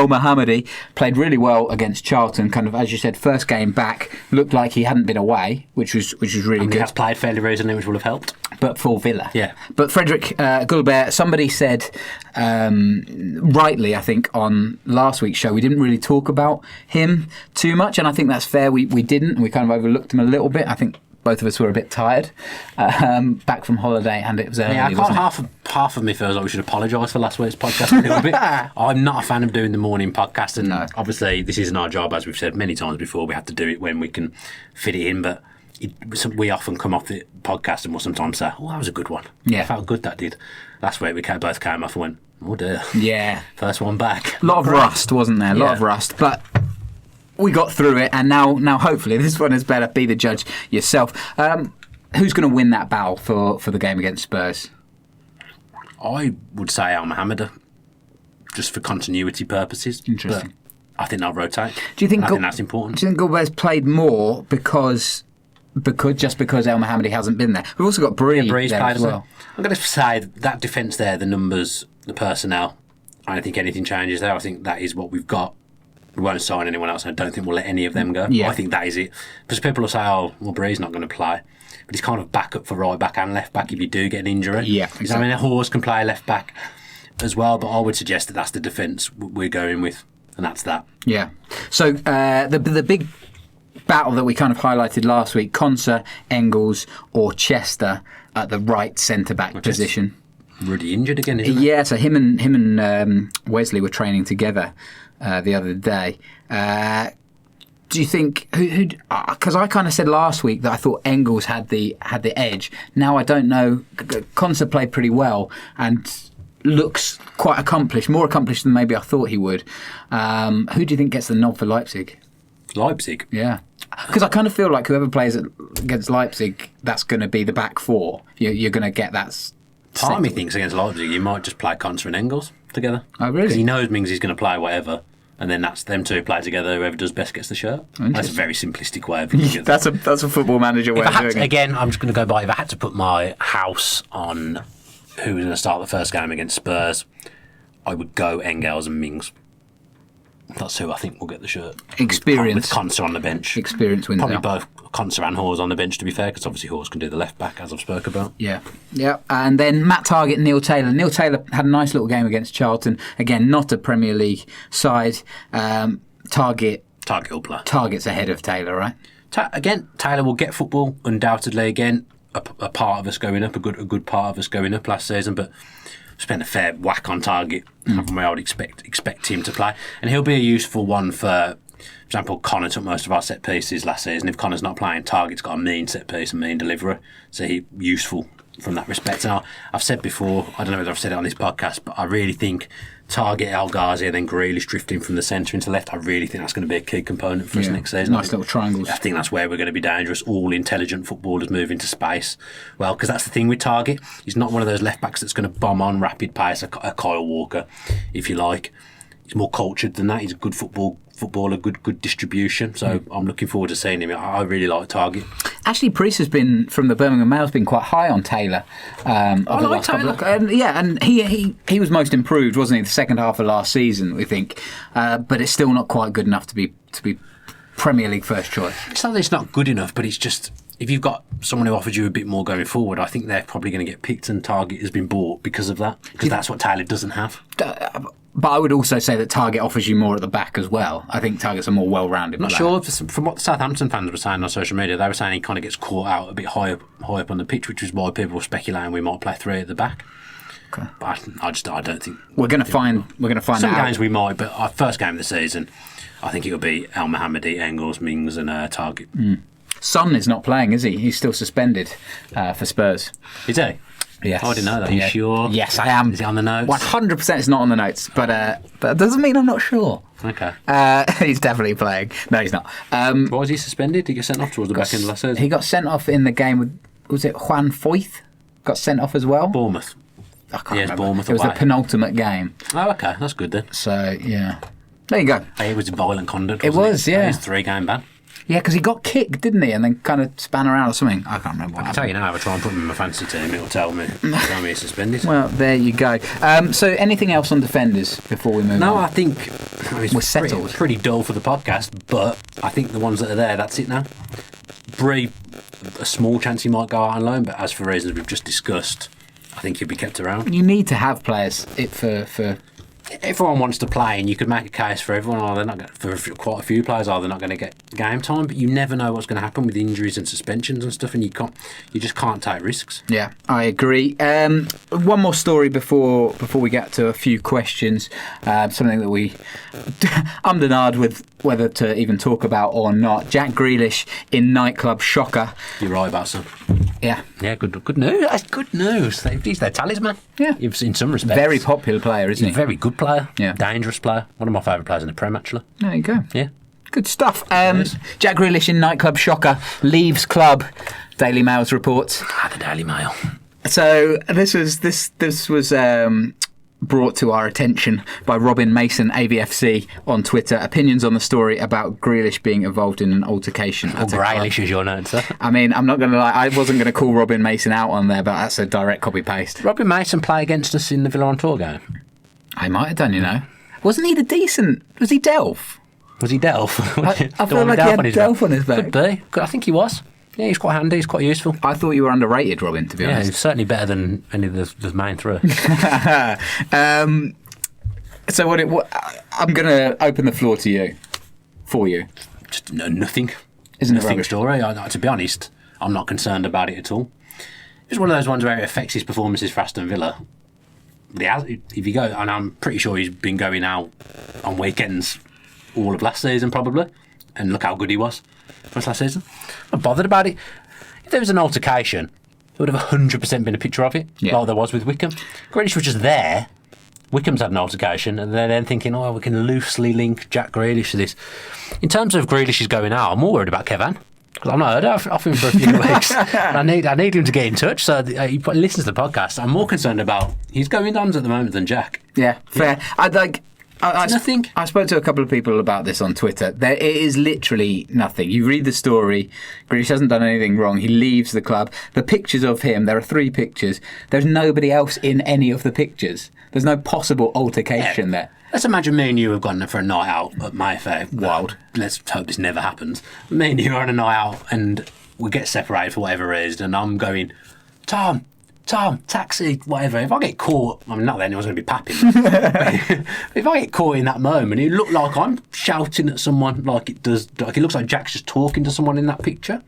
Mohammadi played really well against Charlton. Kind of, as you said, first game back, looked like he hadn't been away, which was really good. He has played fairly recently, which will have helped. But for Villa. Yeah. But Frederick Gulbert, somebody said, rightly, I think, on last week's show, we didn't really talk about him too much, and I think that's fair. We didn't. We kind of overlooked him a little bit. I think both of us were a bit tired back from holiday, and it was early. Yeah, half of me feels like we should apologise for last week's podcast a little bit. I'm not a fan of doing the morning podcast, and obviously this isn't our job, as we've said many times before. We have to do it when we can fit it in, but we often come off the podcast and we'll sometimes say, "Oh, that was a good one." Yeah, I felt good that did. Last week we both came off and went, "Oh dear." Yeah, first one back. A lot of rust, wasn't there? A lot of rust, but we got through it, and now hopefully this one is better. Be the judge yourself. Who's going to win that battle for the game against Spurs? I would say Al Mohamed, just for continuity purposes. Interesting. But I think they'll rotate. Do you think? I think that's important. Do you think Gilbert's played more because El Mohammadi hasn't been there? We've also got Bree there as well. I'm going to say that defence there, the numbers, the personnel, I don't think anything changes there. I think that is what we've got. We won't sign anyone else, and I don't think we'll let any of them go. Yeah. I think that is it. Because people will say, "Oh, well, Bree's not going to play," but he's kind of backup for right back and left back if you do get an injury. Yeah, exactly. I mean, a Horse can play left back as well, but I would suggest that that's the defence we're going with, and that's that. Yeah. So the big battle that we kind of highlighted last week: Konsa, Engels, or Chester at the right centre back position. Really injured again, isn't he? Yeah. So him and Wesley were training together the other day. Do you think who? Because I kind of said last week that I thought Engels had the edge. Now I don't know. Konsa played pretty well and looks quite accomplished, more accomplished than maybe I thought he would. Who do you think gets the nod for Leipzig? Leipzig? Yeah. Because I kind of feel like whoever plays against Leipzig, that's going to be the back four. You're going to get that. Part of me thinks against Leipzig, you might just play Konsa and Engels together. Oh, really? Because he knows Mings is going to play whatever, and then that's them two play together. Whoever does best gets the shirt. That's a very simplistic way of looking at it. That's a football manager way of doing it. Again, I'm just going to go by. If I had to put my house on who was going to start the first game against Spurs, I would go Engels and Mings. That's who I think will get the shirt. Experience. With Konsa on the bench. Experience wins Probably out. both Konsa and Hawes on the bench, to be fair, because obviously Hawes can do the left back, as I've spoke about. Yeah. And then Matt Targett, Neil Taylor. Neil Taylor had a nice little game against Charlton. Again, not a Premier League side. Targett will play. Targett's ahead of Taylor, right? Again, Taylor will get football, undoubtedly. Again, a part of us going up, a good part of us going up last season, but spent a fair whack on target. I would expect him to play, and he'll be a useful one for example. Connor took most of our set pieces last season. If Connor's not playing, Target's got a mean set piece and mean deliverer, so he's useful from that respect. And I've said before, I don't know whether I've said it on this podcast, but I really think Target, El Ghazi, and then Grealish drifting from the centre into left, I really think that's going to be a key component for us next season. Nice little triangles. I think that's where we're going to be dangerous. All intelligent footballers move into space. Well, because that's the thing with Target. He's not one of those left-backs that's going to bomb on rapid pace, a Kyle Walker, if you like. He's more cultured than that. He's a good footballer, good distribution. So I'm looking forward to seeing him. I really like Target. Actually, Priest has been, from the Birmingham Mail, has been quite high on Taylor. I like Taylor. And he was most improved, wasn't he? The second half of last season, we think. But it's still not quite good enough to be Premier League first choice. It's not that it's not good enough, but it's just, if you've got someone who offers you a bit more going forward, I think they're probably going to get picked, and Target has been bought because of that. Because that's what Taylor doesn't have. But I would also say that Target offers you more at the back as well. I think Target's a more well-rounded player. I'm not sure. From what the Southampton fans were saying on social media, they were saying he kind of gets caught out a bit high up on the pitch, which is why people were speculating we might play three at the back. Okay. But I don't think we're going to find some games we might. But our first game of the season, I think it'll be El Mohammadi, Engels, Mings, and Target. Son is not playing, is he? He's still suspended for Spurs. Is he? Yes. Oh, I didn't know that. Are you sure? Yes, I am. Is it on the notes? 100% it's not on the notes, but that doesn't mean I'm not sure. Okay. He's definitely playing. No, he's not. Why was he suspended? Did he get sent off towards the back end of last season? He got sent off in the game with, was it Juan Foyth? Got sent off as well? Bournemouth. I can't remember. Bournemouth it was away. the penultimate game. Oh, okay. That's good then. So, yeah. There you go. It was violent conduct, wasn't it? It was, yeah. It was 3-game ban. Yeah, because he got kicked, didn't he? And then kind of span around or something. I can't remember what I can tell you now, if I try and put him in my fantasy team, it'll tell me he's suspended. Well, there you go. So anything else on defenders before we move on? No, I think we're settled. Pretty dull for the podcast, but I think the ones that are there, that's it now. Bree, a small chance he might go out on loan, but as for reasons we've just discussed, I think he'll be kept around. You need to have players for everyone wants to play, and you could make a case for everyone. Or they're not going, for quite a few players, they're not going to get game time. But you never know what's going to happen with injuries and suspensions and stuff, and you just can't take risks. Yeah, I agree. One more story before we get to a few questions. Something that we ummed and ahed with whether to even talk about or not. Jack Grealish in nightclub shocker. You're right about some. Yeah. Yeah, good news. That's good news. He's their talisman. Yeah. In some respects. Very popular player, isn't he? He's a very good player. Yeah. Dangerous player. One of my favourite players in the Prem, actually. There you go. Yeah. Good stuff. Jack Grealish in nightclub shocker. Leaves club. Daily Mail's reports. The Daily Mail. So this was brought to our attention by Robin Mason, AVFC, on Twitter. Opinions on the story about Grealish being involved in an altercation. Or Grealish is your note, sir. I mean, I'm not going to lie, I wasn't going to call Robin Mason out on there, but that's a direct copy-paste. Robin Mason play against us in the Villa on Tour game? I might have done, you know. Wasn't he was he Delph? Was he Delph? I feel like he had Delph on his back. Could be. I think he was. Yeah, he's quite handy. He's quite useful. I thought you were underrated, Robin, to be honest. Yeah, he's certainly better than any of the main three. So I'm going to open the floor to you. For you. Just nothing. Isn't it nothing rubbish? Story. To be honest, I'm not concerned about it at all. It's one of those ones where it affects his performances for Aston Villa. If you go, and I'm pretty sure he's been going out on weekends all of last season probably, and look how good he was for last season. I'm not bothered about it. If there was an altercation, there would have 100% been a picture of it, like there was with Wickham. Grealish was just there. Wickham's had an altercation, and they're then thinking, we can loosely link Jack Grealish to this. In terms of Grealish is going out, I'm more worried about Kevin. Because I've not heard of him for a few weeks. I need him to get in touch, so he listens to the podcast. I'm more concerned about his going-ons at the moment than Jack. Yeah, fair. Nothing. I spoke to a couple of people about this on Twitter. It is literally nothing. You read the story, Grealish hasn't done anything wrong. He leaves the club. The pictures of him, there are 3 pictures. There's nobody else in any of the pictures. There's no possible altercation there. Let's imagine me and you have gone for a night out at Mayfair. Wild. Let's hope this never happens. Me and you are on a night out and we get separated for whatever reason, and I'm going, Tom, Tom, taxi, whatever. If I get caught, I mean, not that anyone's going to be papping. If I get caught in that moment, it looked like I'm shouting at someone like it does. Like it looks like Jack's just talking to someone in that picture.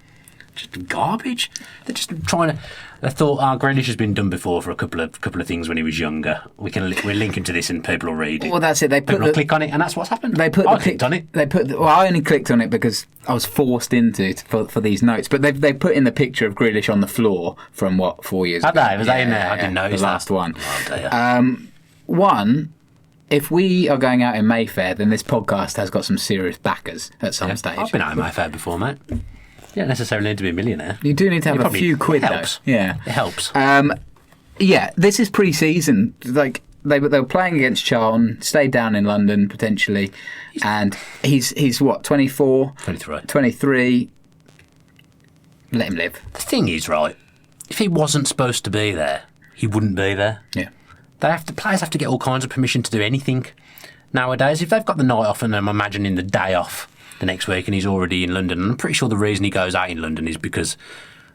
Just garbage. They're just trying to. They thought, Grealish has been done before for a couple of things when he was younger. We're linking to this and people will read it. Well, that's it. People will click on it, and that's what's happened. I clicked on it. I only clicked on it because I was forced into it for these notes. But they put in the picture of Grealish on the floor from 4 years ago. Was they in there? I didn't notice the last one. Oh, One. If we are going out in Mayfair, then this podcast has got some serious backers at some stage. I've been out in Mayfair before, mate. You don't necessarily need to be a millionaire. You do need to have a few quid, helps. Though. Yeah, it helps. This is pre-season. Like they were playing against Charlton, stayed down in London potentially, and he's what 24, 23. Let him live. The thing is, right? If he wasn't supposed to be there, he wouldn't be there. Yeah, players have to get all kinds of permission to do anything nowadays. If they've got the night off, and I'm imagining the day off the next week, and he's already in London. And I'm pretty sure the reason he goes out in London is because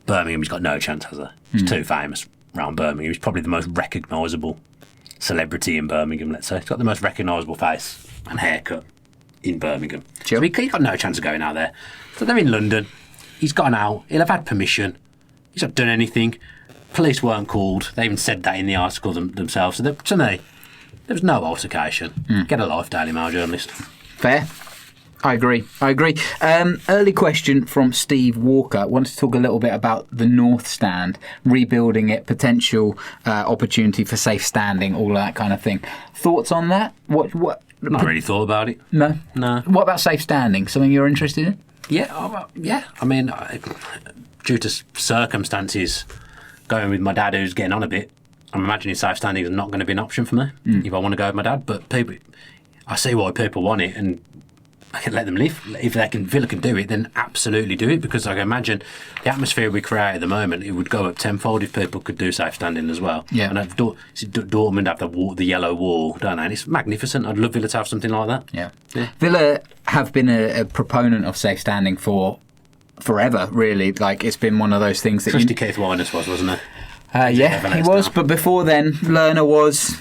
Birmingham's got no chance, has there? He's too famous around Birmingham. He's probably the most recognisable celebrity in Birmingham, let's say. He's got the most recognisable face and haircut in Birmingham. Sure. So he's got no chance of going out there. So they're in London. He's gone out. He'll have had permission. He's not done anything. Police weren't called. They even said that in the article themselves. So to me, there was no altercation. Get a life, Daily Mail journalist. Fair. I agree. Early question from Steve Walker. Wanted to talk a little bit about the North Stand, rebuilding it, potential opportunity for safe standing, all that kind of thing. Thoughts on that? What? Not really thought about it. No. What about safe standing? Something you're interested in? Yeah. I mean, due to circumstances, going with my dad who's getting on a bit, I'm imagining safe standing is not going to be an option for me if I want to go with my dad. But I see why people want it, and I can let them live. If Villa can do it, then absolutely do it, because I can imagine the atmosphere we create at the moment, it would go up tenfold if people could do safe standing as well. Yeah. And Dortmund have the yellow wall, don't they? And it's magnificent. I'd love Villa to have something like that. Yeah. Villa have been a proponent of safe standing for forever, really. Like, it's been one of those things that Trusty Keith Winers wasn't it? He was, but before then, Lerner was.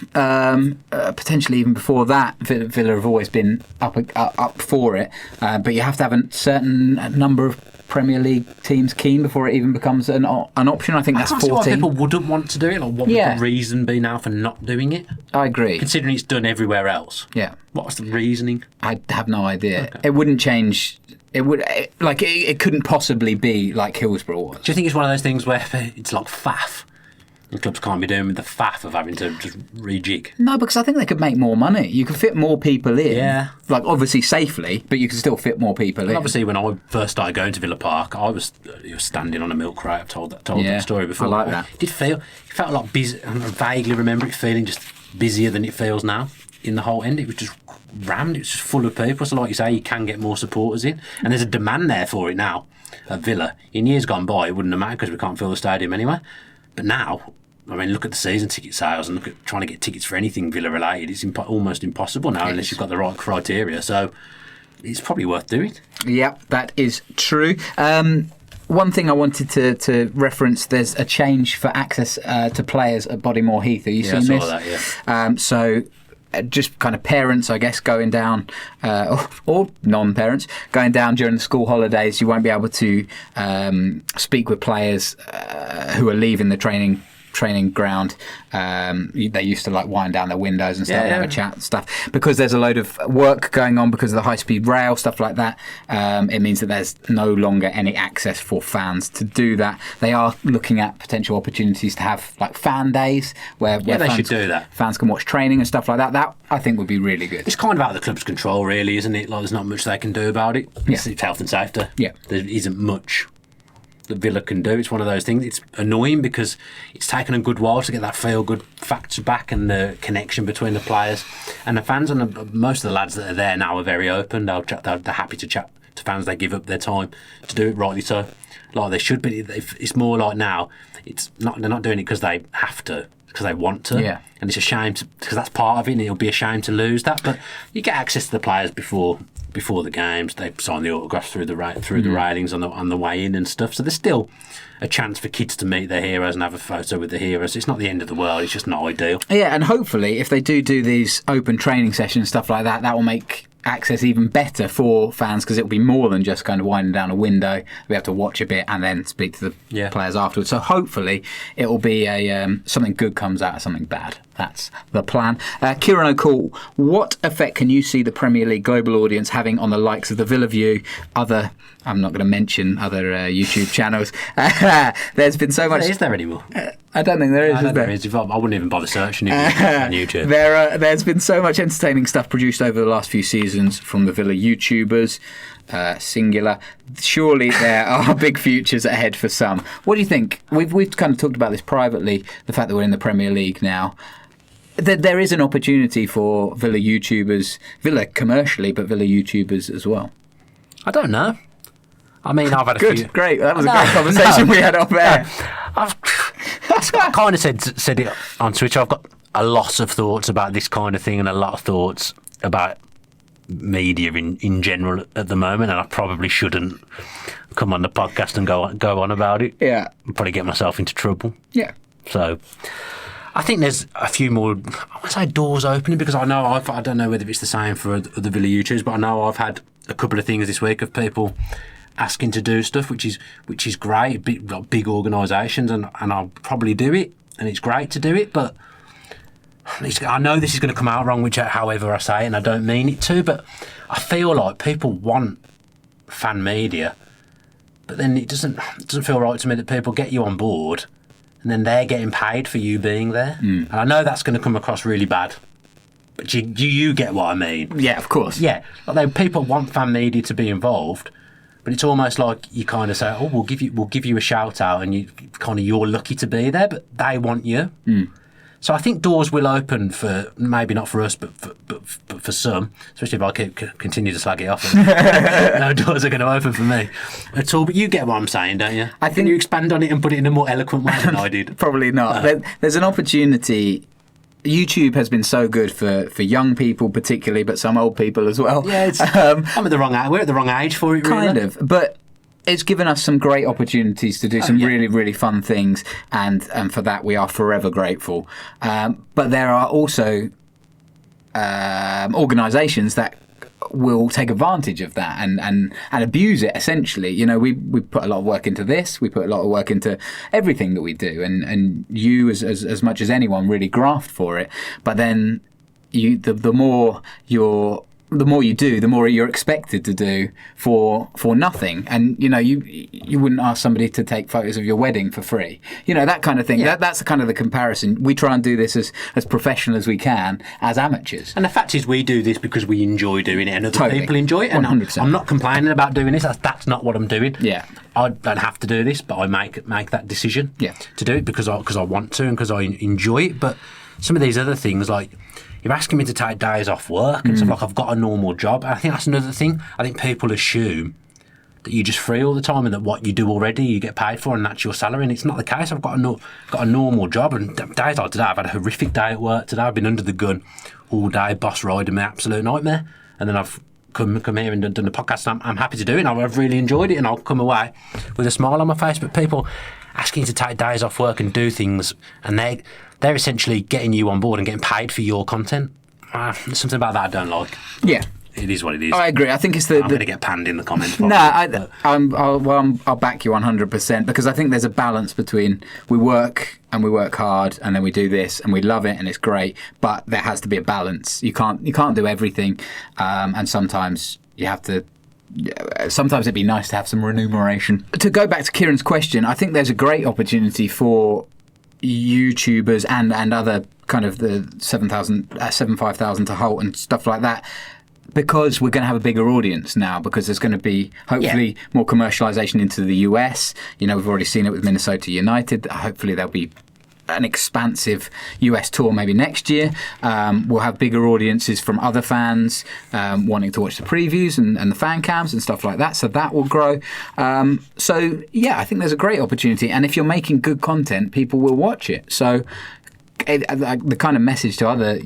Potentially even before that, Villa have always been up for it. But you have to have a certain number of Premier League teams keen before it even becomes an option. I think that's 14. Why people wouldn't want to do it. Like, what would the reason be now for not doing it? I agree. Considering it's done everywhere else. Yeah. What's the reasoning? I have no idea. Okay. It wouldn't change. It couldn't possibly be like Hillsborough was. Do you think it's one of those things where it's like faff? The clubs can't be doing with the faff of having to just rejig. No, because I think they could make more money. You could fit more people in. Yeah. Like, obviously safely, but you can still fit more people in. Obviously, when I first started going to Villa Park, I was standing on a milk crate. I've told that story before. I like that. It felt a lot busy. I vaguely remember it feeling just busier than it feels now in the whole end. It was just rammed. It was just full of people. So, like you say, you can get more supporters in. And there's a demand there for it now at Villa. In years gone by, it wouldn't have mattered because we can't fill the stadium anyway. But now, I mean, look at the season ticket sales and look at trying to get tickets for anything Villa related. It's almost impossible now unless you've got the right criteria. So it's probably worth doing. Yep, that is true. One thing I wanted to reference, there's a change for access to players at Bodymoor Heath. Have you seen this? I saw that, just kind of parents, I guess, going down, or non-parents, going down during the school holidays. You won't be able to speak with players who are leaving the training ground. They used to wind down their windows and stuff, and have a chat and stuff. Because there's a load of work going on because of the high-speed rail, stuff like that. It means that there's no longer any access for fans to do that. They are looking at potential opportunities to have fan days where they fans, should do that. Fans can watch training and stuff like that. That I think would be really good. It's kind of out of the club's control, really, isn't it? There's not much they can do about it. It's health and safety. Yeah. There isn't much that Villa can do. It's one of those things. It's annoying because it's taken a good while to get that feel-good factor back and the connection between the players and the fans. And most of the lads that are there now are very open. They're happy to chat to fans. They give up their time to do it, rightly so, like they should. But it's more like now, they're not doing it because they have to, because they want to. Yeah. And it's a shame because that's part of it, and it'll be a shame to lose that. But you get access to the players before before the games. They sign the autographs through the railings on the way in and stuff. So there's still a chance for kids to meet their heroes and have a photo with the heroes. It's not the end of the world. It's just not ideal. Yeah, and hopefully if they do these open training sessions, stuff like that, that will make access even better for fans, because it'll be more than just kind of winding down a window. We have to watch a bit and then speak to the players afterwards. So hopefully it will be something good comes out of something bad. That's the plan. Kieran O'Call, what effect can you see the Premier League global audience having on the likes of the Villa View, I'm not going to mention other YouTube channels. There's been so much... Is there anymore? I don't think there is. There is. I wouldn't even bother searching it on YouTube. There's been so much entertaining stuff produced over the last few seasons from the Villa YouTubers, singular. Surely there are big futures ahead for some. What do you think? We've kind of talked about this privately, the fact that we're in the Premier League now. There is an opportunity for Villa YouTubers, Villa commercially, but Villa YouTubers as well. I don't know. I mean, I've had a few... Great. That was a great conversation we had off air. I kind of said it on Twitter. I've got a lot of thoughts about this kind of thing and a lot of thoughts about media in general at the moment, and I probably shouldn't come on the podcast and go on about it. Yeah. I'll probably get myself into trouble. Yeah. So... I think there's a few more, I want to say doors opening, because I know I don't know whether it's the same for the Villa YouTubers, but I know I've had a couple of things this week of people asking to do stuff, which is great, big organisations, and I'll probably do it, and it's great to do it, but I know this is going to come out wrong, however I say it, and I don't mean it to, but I feel like people want fan media, but then it doesn't feel right to me that people get you on board and then they're getting paid for you being there. And I know that's going to come across really bad, but do you get what I mean? Yeah, of course. Yeah, like people want fan media to be involved, but it's almost like you kind of say, "Oh, we'll give you a shout out," and you're lucky to be there, but they want you. So I think doors will open for, maybe not for us, but for some, especially if I continue to slag it off. No doors are going to open for me at all. But you get what I'm saying, don't you? Can you expand on it and put it in a more eloquent way than I did? Probably not. There's an opportunity. YouTube has been so good for young people particularly, but some old people as well. Yeah, I'm at the wrong age. We're at the wrong age for it, really. Kind of, but it's given us some great opportunities to do some really, really fun things, and for that we are forever grateful. But there are also organisations that will take advantage of that and abuse it, essentially. You know, we put a lot of work into this, we put a lot of work into everything that we do, and you as much as anyone really graft for it, but then the more you do, the more you're expected to do for nothing. And you know, you wouldn't ask somebody to take photos of your wedding for free, you know, that kind of thing. That's kind of the comparison. We try and do this as professional as we can as amateurs, and the fact is we do this because we enjoy doing it and other people enjoy it, and 100%. I'm not complaining about doing this. That's not what I'm doing. I don't have to do this, but I make that decision to do it because I want to and because I enjoy it. But some of these other things, like you're asking me to take days off work and stuff, like I've got a normal job. And I think that's another thing. I think people assume that you're just free all the time and that what you do already you get paid for and that's your salary, and it's not the case. I've got a normal job, and days like today I've had a horrific day at work today. I've been under the gun all day, boss riding me, absolute nightmare, and then I've come here and done the podcast, and I'm happy to do it, and I've really enjoyed it, and I'll come away with a smile on my face. But people asking you to take days off work and do things, and they're essentially getting you on board and getting paid for your content. There's something about that I don't like. Yeah. It is what it is. I agree. I think it's I'm going to get panned in the comments. I'll back you 100%, because I think there's a balance between we work hard and then we do this and we love it and it's great, but there has to be a balance. You can't do everything, and sometimes you have to. Sometimes it'd be nice to have some remuneration. To go back to Kieran's question, I think there's a great opportunity for YouTubers and other kind of the 7,500 to Holt and stuff like that, because we're going to have a bigger audience now, because there's going to be hopefully more commercialisation into the US. You know, we've already seen it with Minnesota United. Hopefully there'll be an expansive US tour maybe next year. We'll have bigger audiences from other fans wanting to watch the previews and the fan cams and stuff like that, so that will grow. So yeah, I think there's a great opportunity, and if you're making good content, people will watch it. So the kind of message to other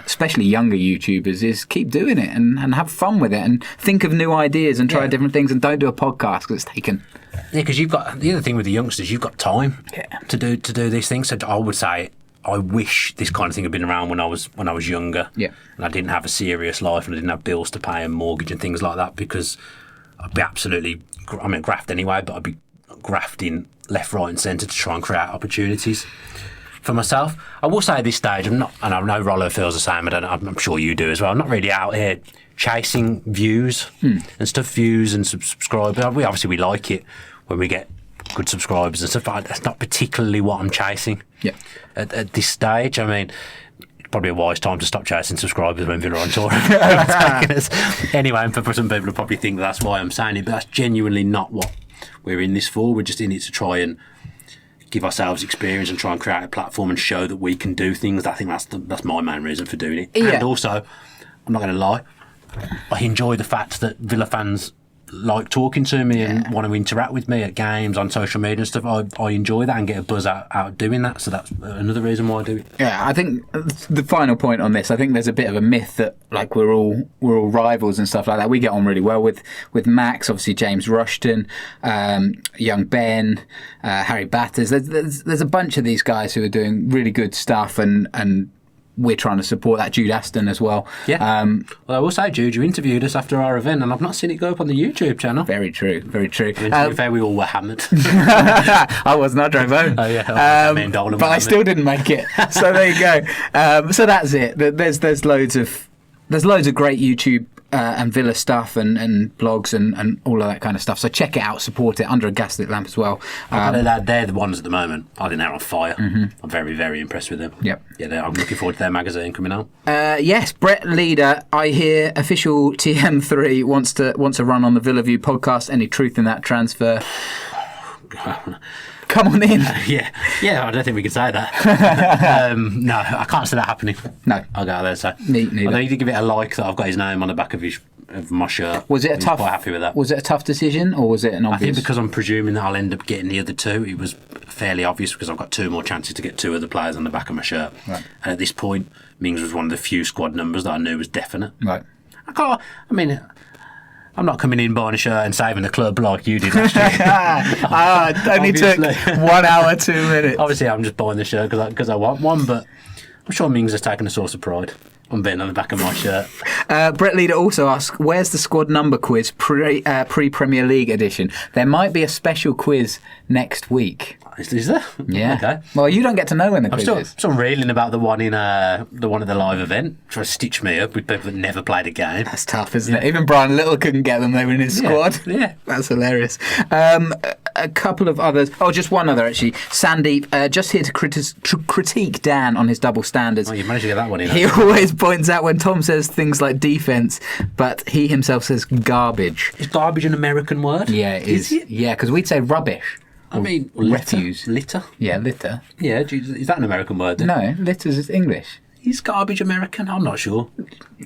especially younger YouTubers is keep doing it and have fun with it and think of new ideas and try different things and don't do a podcast because it's taken. Yeah, because you've got the other thing with the youngsters, you've got time to do these things. So I would say I wish this kind of thing had been around when I was younger. Yeah, and I didn't have a serious life and I didn't have bills to pay and mortgage and things like that, because I'd be absolutely, I mean, graft anyway, but I'd be grafting left, right, and centre to try and create opportunities for myself. I will say at this stage, I'm not, and I know Rollo feels the same. I'm sure you do as well. I'm not really out here chasing views and stuff, views and subscribers. We like it when we get good subscribers and stuff. But that's not particularly what I'm chasing. Yeah. At this stage, I mean, it's probably a wise time to stop chasing subscribers when Villa are on tour. Anyway, and for some people, will probably think that's why I'm saying it, but that's genuinely not what we're in this for. We're just in it to try and give ourselves experience and try and create a platform and show that we can do things. I think that's my main reason for doing it. Yeah. And also, I'm not going to lie, I enjoy the fact that Villa fans like talking to me and want to interact with me at games, on social media and stuff. I enjoy that and get a buzz out of doing that, so that's another reason why I do it. Yeah, I think the final point on this, I think there's a bit of a myth that like we're all rivals and stuff like that. We get on really well with Max, obviously James Rushton, young Ben, Harry Batters. There's a bunch of these guys who are doing really good stuff and we're trying to support that. Jude Aston as well. Yeah. Well, I will say, Jude, you interviewed us after our event, and I've not seen it go up on the YouTube channel. Very true. Very true. To be fair, we all were hammered. I wasn't. I drove home. Oh yeah. But I still didn't make it. So there you go. So that's it. There's loads of great YouTube and Villa stuff and blogs and all of that kind of stuff. So check it out, support it, Under a Gaslit Lamp as well. They're the ones at the moment. I think they're on fire. Mm-hmm. I'm very, very impressed with them. Yep. Yeah, I'm looking forward to their magazine coming out. Yes, Brett Leader, I hear official TM3 wants to run on the Villa View podcast. Any truth in that transfer? Come on in. Yeah, I don't think we can say that. No, I can't see that happening. No. I'll go out there and say. Me neither. I need to give it a like that I've got his name on the back of my shirt. Was it quite happy with that. Was it a tough decision or was it an obvious? I think because I'm presuming that I'll end up getting the other two, it was fairly obvious because I've got two more chances to get two other players on the back of my shirt. Right. And at this point, Mings was one of the few squad numbers that I knew was definite. Right. I'm not coming in buying a shirt and saving the club like you did last year. It only took 1 hour, 2 minutes. Obviously, I'm just buying the shirt because I want one, but I'm sure Mings has taken a source of pride on being on the back of my shirt. Brett Leader also asks, where's the squad number quiz pre-Premier League edition? There might be a special quiz next week. Is there? Yeah. Okay. Well, you don't get to know when the quiz is. I'm still reeling about the one at the live event, trying to stitch me up with people that never played a game. That's tough, isn't it? Even Brian Little couldn't get them. They were in his squad. Yeah. That's hilarious. A couple of others. Oh, just one other, actually. Sandeep, just here to critique Dan on his double standards. Oh, you managed to get that one in. He always points out when Tom says things like defence, but he himself says garbage. Is garbage an American word? Yeah, it is. Yeah, because we'd say rubbish. I mean, refuse. Litter? Yeah, litter. Yeah, is that an American word then? No, litters is English. Is garbage American? I'm not sure.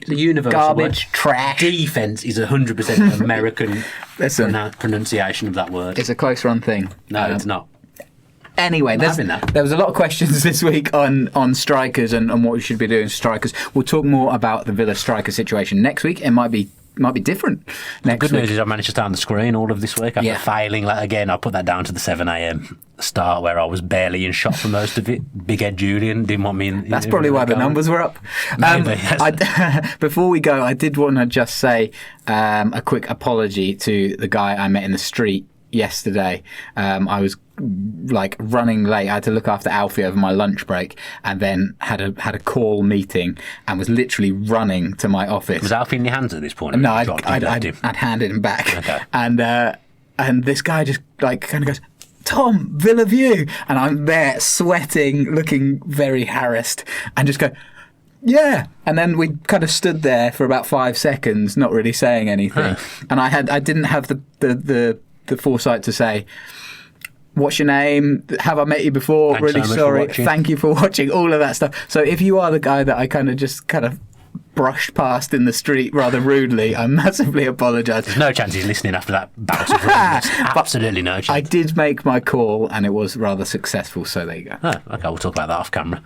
The universal garbage, word. trash. Defence is 100% American pronunciation of that word. It's a close run thing. No, it's not. Anyway, there was a lot of questions this week on strikers and what we should be doing strikers. We'll talk more about the Villa striker situation next week. It might be different next week. Good news is I managed to stay on the screen all of this week after failing. Again, I put that down to the 7 a.m. start where I was barely in shot for most of it. Big Ed Julian didn't want me in. That's probably why the numbers were up. Before we go, I did want to just say a quick apology to the guy I met in the street yesterday. I was running late. I had to look after Alfie over my lunch break, and then had a call meeting, and was literally running to my office. Was Alfie in your hands at this point? No, I'd handed him back. Okay. And this guy just kind of goes, "Tom, Villa View," and I'm there sweating, looking very harassed, and just go, "Yeah." And then we kind of stood there for about 5 seconds, not really saying anything. And I didn't have the foresight to say, "What's your name? Have I met you before? Thanks really so much sorry. for watching. Thank you for watching." All of that stuff. So if you are the guy that I kind of brushed past in the street rather rudely, I massively apologise. There's no chance he's listening after that bout of rudeness. Absolutely no chance. I did make my call, and it was rather successful, so there you go. Oh, okay, we'll talk about that off camera.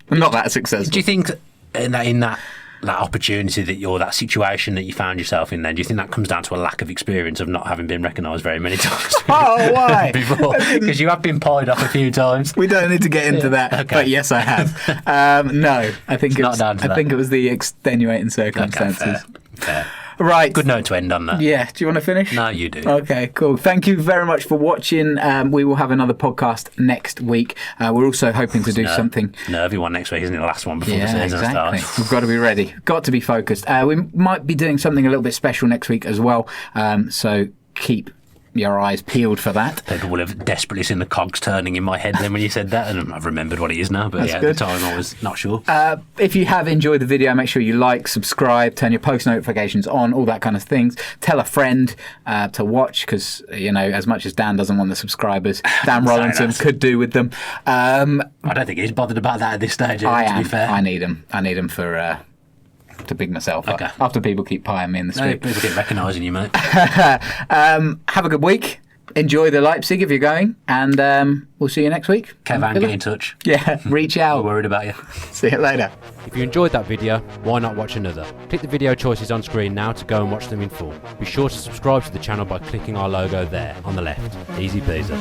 Not that successful. Do you think in that opportunity that situation that you found yourself in, then do you think that comes down to a lack of experience of not having been recognised very many times? Oh, why? Before, because you have been pied off a few times. We don't need to get into that, okay. but yes, I have. No, I think it was the extenuating circumstances. Okay, fair. Right. Good note to end on that. Yeah. Do you want to finish? No, you do. Okay, cool. Thank you very much for watching. We will have another podcast next week. We're also hoping to do something. Nervy one next week, isn't it? The last one before the season starts. We've got to be ready. Got to be focused. We might be doing something a little bit special next week as well. So keep your eyes peeled for that. People will have desperately seen the cogs turning in my head then when you said that, and I've remembered what it is now, but That's at good. the time I was not sure. If you have enjoyed the video, make sure you like, subscribe, turn your post notifications on, all that kind of things. Tell a friend to watch, because, as much as Dan doesn't want the subscribers, Dan Rolinson could do with them. I don't think he's bothered about that at this stage, to be fair. I need them for... to big myself up after people keep pieing me in the street. People keep recognising you, mate. Have a good week. Enjoy the Leipzig if you're going, and we'll see you next week. Kevan, get in touch. Yeah, reach out. We're worried about you. See you later. If you enjoyed that video, why not watch another? Click the video choices on screen now to go and watch them in full. Be sure to subscribe to the channel by clicking our logo there on the left. Easy peasy.